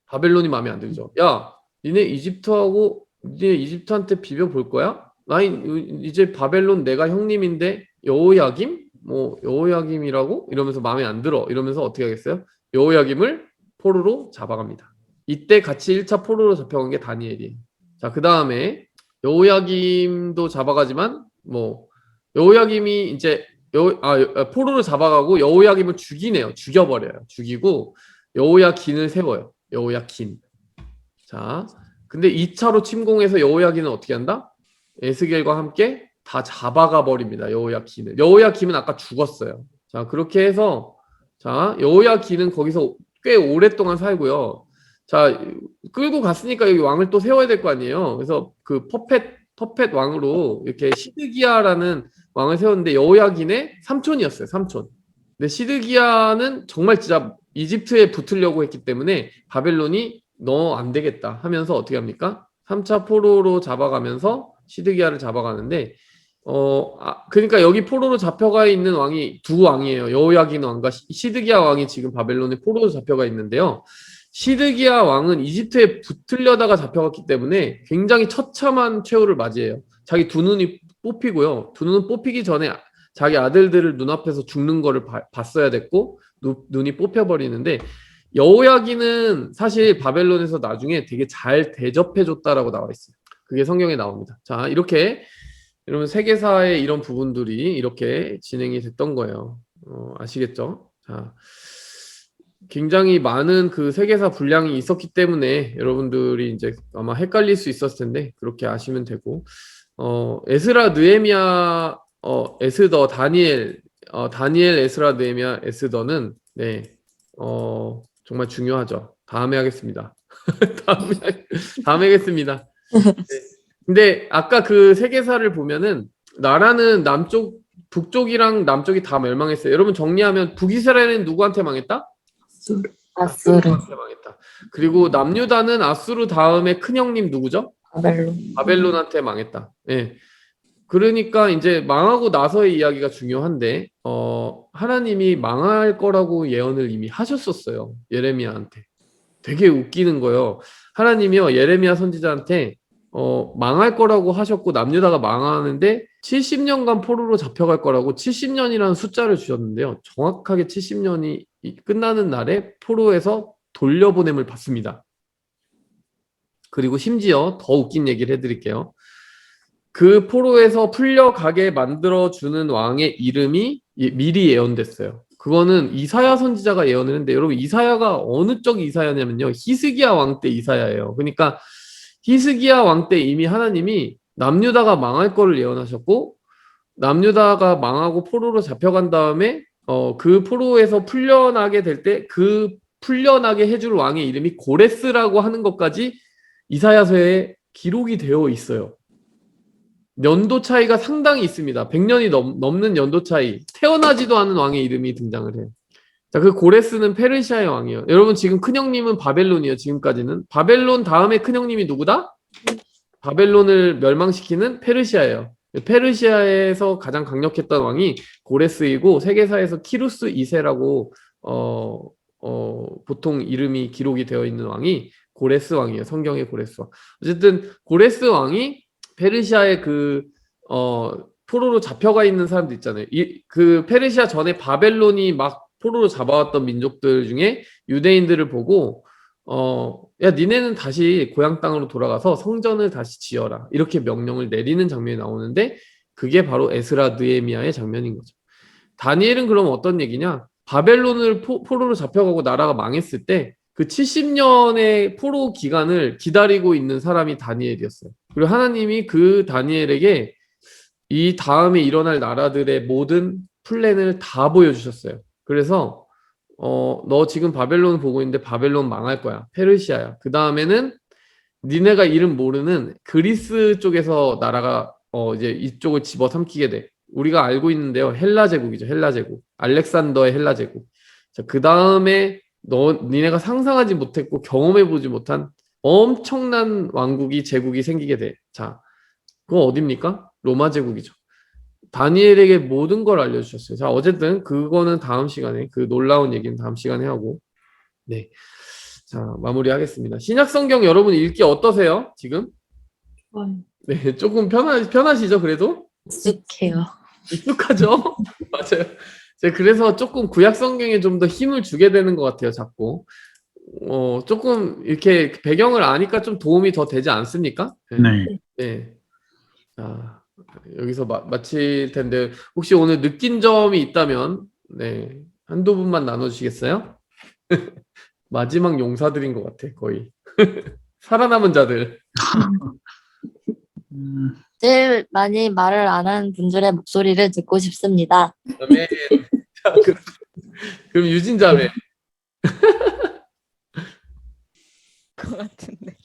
바벨론이 마음에 안 들죠. 야 니네 이집트한테 비벼볼 거야? 나 이제 바벨론 내가 형님인데 여호야김? 여호야김이라고? 이러면서 마음에 안 들어. 이러면서 어떻게 하겠어요? 여호야김을 포로로 잡아갑니다. 이때 같이 1차 포로로 잡혀간 게 다니엘이에요. 자, 그 다음에 여호야김도 잡아가지만 여호야김이 이제 포로로 잡아가고 여호야김을 죽이네요. 죽여버려요. 죽이고 여호야긴을 세워요. 여호야긴. 자, 근데 2차로 침공해서 여호야긴은 어떻게 한다? 에스겔과 함께 다 잡아가 버립니다. 여호야긴을. 여호야김은 아까 죽었어요. 자, 그렇게 해서 여호야긴은 거기서 꽤 오랫동안 살고요. 자, 끌고 갔으니까 여기 왕을 또 세워야 될 거 아니에요. 그래서 그 퍼펫 왕으로 이렇게 시드기야라는 왕을 세웠는데 여호야긴의 삼촌이었어요. 삼촌. 근데 시드기야는 정말 진짜 이집트에 붙으려고 했기 때문에 바벨론이 너 안 되겠다 하면서 어떻게 합니까? 3차 포로로 잡아가면서 시드기야를 잡아가는데 그러니까 여기 포로로 잡혀가 있는 왕이 두 왕이에요. 여호야긴 왕과 시드기야 왕이 지금 바벨론에 포로로 잡혀가 있는데요. 시드기야 왕은 이집트에 붙으려다가 잡혀갔기 때문에 굉장히 처참한 최후를 맞이해요. 자기 두 눈이 뽑히고요. 두 눈은 뽑히기 전에 자기 아들들을 눈앞에서 죽는 거를 봤어야 됐고 눈이 뽑혀버리는데 여호야긴은 사실 바벨론에서 나중에 되게 잘 대접해줬다라고 나와 있어요. 그게 성경에 나옵니다. 자, 이렇게 여러분 세계사의 이런 부분들이 이렇게 진행이 됐던 거예요. 아시겠죠? 자, 굉장히 많은 그 세계사 분량이 있었기 때문에 여러분들이 이제 아마 헷갈릴 수 있었을 텐데 그렇게 아시면 되고 에스라, 느헤미야, 에스더, 다니엘, 에스라, 느헤미야, 에스더는 정말 중요하죠. 다음에 하겠습니다. 다음에 하겠습니다. 네. 근데 아까 그 세계사를 보면은 나라는 북쪽이랑 남쪽이 다 멸망했어요. 여러분 정리하면 북이스라엘은 누구한테 망했다? 아수르한테 망했다. 그리고 남유다는 아수르 다음에 큰형님 누구죠? 바벨론한테 망했다. 네. 그러니까 이제 망하고 나서의 이야기가 중요한데 하나님이 망할 거라고 예언을 이미 하셨었어요. 예레미야한테. 되게 웃기는 거예요. 하나님이요 예레미야 선지자한테 망할 거라고 하셨고 남유다가 망하는데 70년간 포로로 잡혀갈 거라고 70년이라는 숫자를 주셨는데요. 정확하게 70년이 끝나는 날에 포로에서 돌려보냄을 받습니다. 그리고 심지어 더 웃긴 얘기를 해드릴게요. 그 포로에서 풀려가게 만들어주는 왕의 이름이 미리 예언됐어요. 그거는 이사야 선지자가 예언을 했는데 여러분 이사야가 어느 쪽 이사야냐면요. 히스기야 왕 때 이사야예요. 그러니까 히스기야 왕 때 이미 하나님이 남유다가 망할 거를 예언하셨고 남유다가 망하고 포로로 잡혀간 다음에 그 포로에서 풀려나게 될 때 그 풀려나게 해줄 왕의 이름이 고레스라고 하는 것까지 이사야서에 기록이 되어 있어요. 연도 차이가 상당히 있습니다. 100년이 넘는 연도 차이. 태어나지도 않은 왕의 이름이 등장을 해요. 자, 그 고레스는 페르시아의 왕이에요. 여러분 지금 큰형님은 바벨론이에요. 지금까지는. 바벨론 다음에 큰형님이 누구다? 바벨론을 멸망시키는 페르시아예요. 페르시아에서 가장 강력했던 왕이 고레스이고 세계사에서 키루스 2세라고 보통 이름이 기록이 되어 있는 왕이 고레스 왕이에요. 성경의 고레스 왕. 어쨌든 고레스 왕이 페르시아의 포로로 잡혀가 있는 사람들 있잖아요. 그 페르시아 전에 바벨론이 막 포로로 잡아왔던 민족들 중에 유대인들을 보고 야, 니네는 다시 고향 땅으로 돌아가서 성전을 다시 지어라. 이렇게 명령을 내리는 장면이 나오는데 그게 바로 에스라 느헤미야의 장면인 거죠. 다니엘은 그럼 어떤 얘기냐? 바벨론을 포로로 잡혀가고 나라가 망했을 때 그 70년의 포로 기간을 기다리고 있는 사람이 다니엘이었어요. 그리고 하나님이 그 다니엘에게 이 다음에 일어날 나라들의 모든 플랜을 다 보여주셨어요. 그래서 너 지금 바벨론 보고 있는데 바벨론 망할 거야. 페르시아야. 그 다음에는 니네가 이름 모르는 그리스 쪽에서 나라가 이제 이쪽을 집어삼키게 돼. 우리가 알고 있는데요. 헬라 제국이죠. 헬라 제국. 알렉산더의 헬라 제국. 자, 그 다음에 니네가 상상하지 못했고 경험해보지 못한 엄청난 왕국이 제국이 생기게 돼. 자, 그거 어딥니까? 로마 제국이죠. 다니엘에게 모든 걸 알려주셨어요. 자, 어쨌든 그거는 다음 시간에, 그 놀라운 얘기는 다음 시간에 하고, 네. 자, 마무리하겠습니다. 신약 성경 여러분 읽기 어떠세요? 지금? 네, 조금 편하시죠? 그래도? 익숙해요. 익숙하죠? 맞아요. 제가 그래서 조금 구약 성경에 좀 더 힘을 주게 되는 것 같아요, 자꾸. 조금 이렇게 배경을 아니까 좀 도움이 더 되지 않습니까? 네. 네. 자, 여기서 마칠 텐데, 혹시 오늘 느낀 점이 있다면, 네, 한두 분만 나눠주시겠어요? 마지막 용사들인 것 같아, 거의. 살아남은 자들. 제일 많이 말을 안 하는 분들의 목소리를 듣고 싶습니다. 그다음에, 자, 그럼 유진 자매. 것 같은데.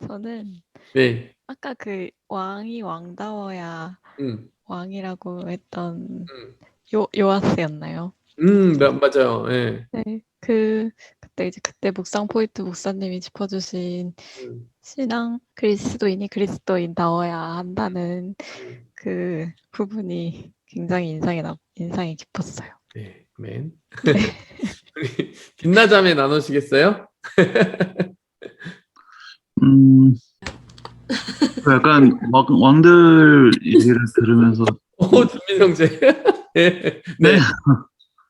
저는 네. 아까 그 왕이 왕다워야 왕이라고 했던 요아스였나요? 맞아요. 네. 네. 그때 묵상 포인트 목사님이 짚어주신 신앙 그리스도인이 그리스도인다워야 한다는 그 부분이 굉장히 인상이 깊었어요. 네, 맨. 우리 빛나자매 나누시겠어요? 약간 왕들 얘기를 들으면서 준민 형제. 네. 네.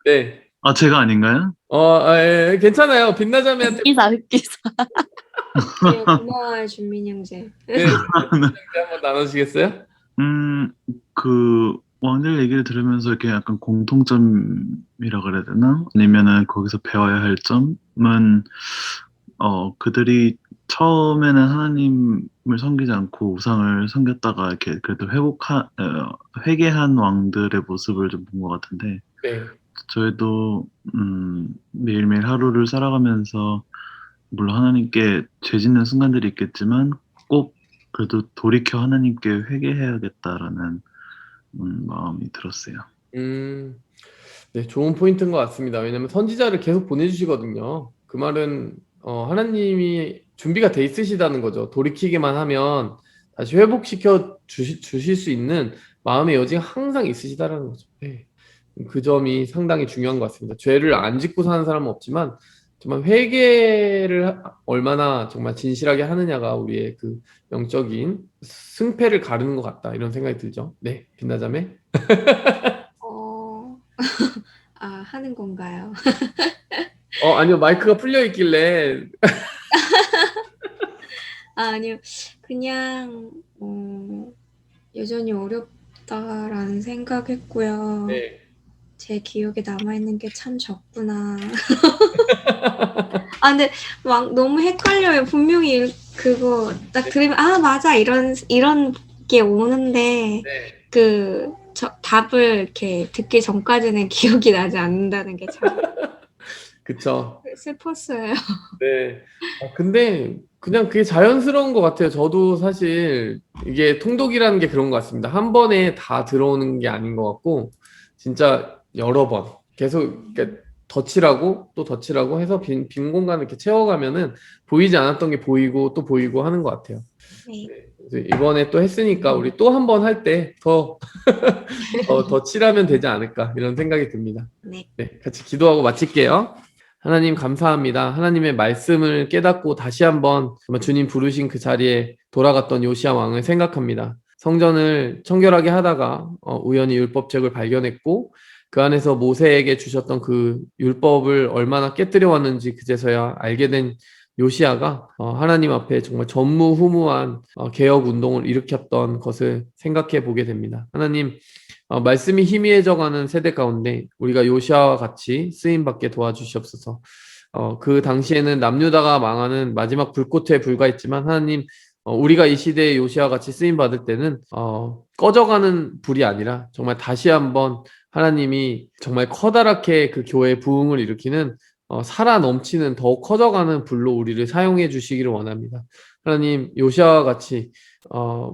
네. 아, 제가 아닌가요? 예, 괜찮아요. 빛나자매한테 흑기사. 네, 고마워요, 준민 형제. 네, 한번 나누시겠어요? 그 왕들 얘기를 들으면서 이렇게 약간 공통점이라 그래야 되나? 아니면은 거기서 배워야 할 점은 그들이 처음에는 하나님을 섬기지 않고 우상을 섬겼다가 이렇게 그래도 회개한 왕들의 모습을 좀 본 것 같은데, 네. 저희도 매일매일 하루를 살아가면서 물론 하나님께 죄 짓는 순간들이 있겠지만 꼭 그래도 돌이켜 하나님께 회개해야겠다라는 마음이 들었어요. 네, 좋은 포인트인 것 같습니다. 왜냐하면 선지자를 계속 보내주시거든요. 그 말은 하나님이 준비가 돼 있으시다는 거죠. 돌이키기만 하면 다시 회복시켜 주실 수 있는 마음의 여지가 항상 있으시다라는 거죠. 네. 그 점이 상당히 중요한 것 같습니다. 죄를 안 짓고 사는 사람은 없지만 정말 회개를 얼마나 정말 진실하게 하느냐가 우리의 그 영적인 승패를 가르는 것 같다, 이런 생각이 들죠. 네, 빛나자매. 하는 건가요? 아니요, 마이크가 풀려 있길래. 아니요. 그냥 여전히 어렵다라는 생각했고요. 네. 제 기억에 남아있는 게 참 적구나. 근데 막 너무 헷갈려요. 분명히 그거 딱 들으면 맞아 이런 게 오는데 네. 답을 이렇게 듣기 전까지는 기억이 나지 않는다는 게 참 그쵸. 슬펐어요. 네. 근데 그냥 그게 자연스러운 것 같아요. 저도 사실 이게 통독이라는 게 그런 것 같습니다. 한 번에 다 들어오는 게 아닌 것 같고, 진짜 여러 번 계속, 그러니까 덧칠하고 또 덧칠하고 해서 빈 공간을 이렇게 채워가면은 보이지 않았던 게 보이고 또 보이고 하는 것 같아요. 네. 그래서 이번에 또 했으니까 우리 또 한 번 할 때 더 칠하면 되지 않을까 이런 생각이 듭니다. 네. 네, 같이 기도하고 마칠게요. 하나님 감사합니다. 하나님의 말씀을 깨닫고 다시 한번 정말 주님 부르신 그 자리에 돌아갔던 요시야 왕을 생각합니다. 성전을 청결하게 하다가 우연히 율법책을 발견했고 그 안에서 모세에게 주셨던 그 율법을 얼마나 깨뜨려 왔는지 그제서야 알게 된 요시야가 하나님 앞에 정말 전무후무한 개혁 운동을 일으켰던 것을 생각해 보게 됩니다. 하나님, 말씀이 희미해져가는 세대 가운데 우리가 요시야와 같이 쓰임받게 도와주시옵소서. 그 당시에는 남유다가 망하는 마지막 불꽃에 불과했지만 하나님, 우리가 이 시대에 요시야와 같이 쓰임받을 때는 꺼져가는 불이 아니라 정말 다시 한번 하나님이 정말 커다랗게 그 교회의 부흥을 일으키는 살아 넘치는 더 커져가는 불로 우리를 사용해 주시기를 원합니다. 하나님, 요시아와 같이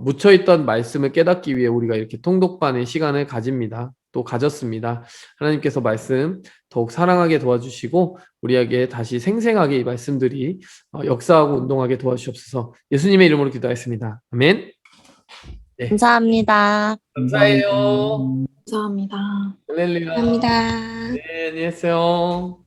묻혀있던 말씀을 깨닫기 위해 우리가 이렇게 통독반의 시간을 가집니다. 또 가졌습니다. 하나님께서 말씀 더욱 사랑하게 도와주시고 우리에게 다시 생생하게 이 말씀들이 역사하고 운동하게 도와주시옵소서. 예수님의 이름으로 기도하였습니다. 아멘. 네. 감사합니다. 감사해요. 감사합니다. 할렐루야. 감사합니다. 네, 안녕히 계세요.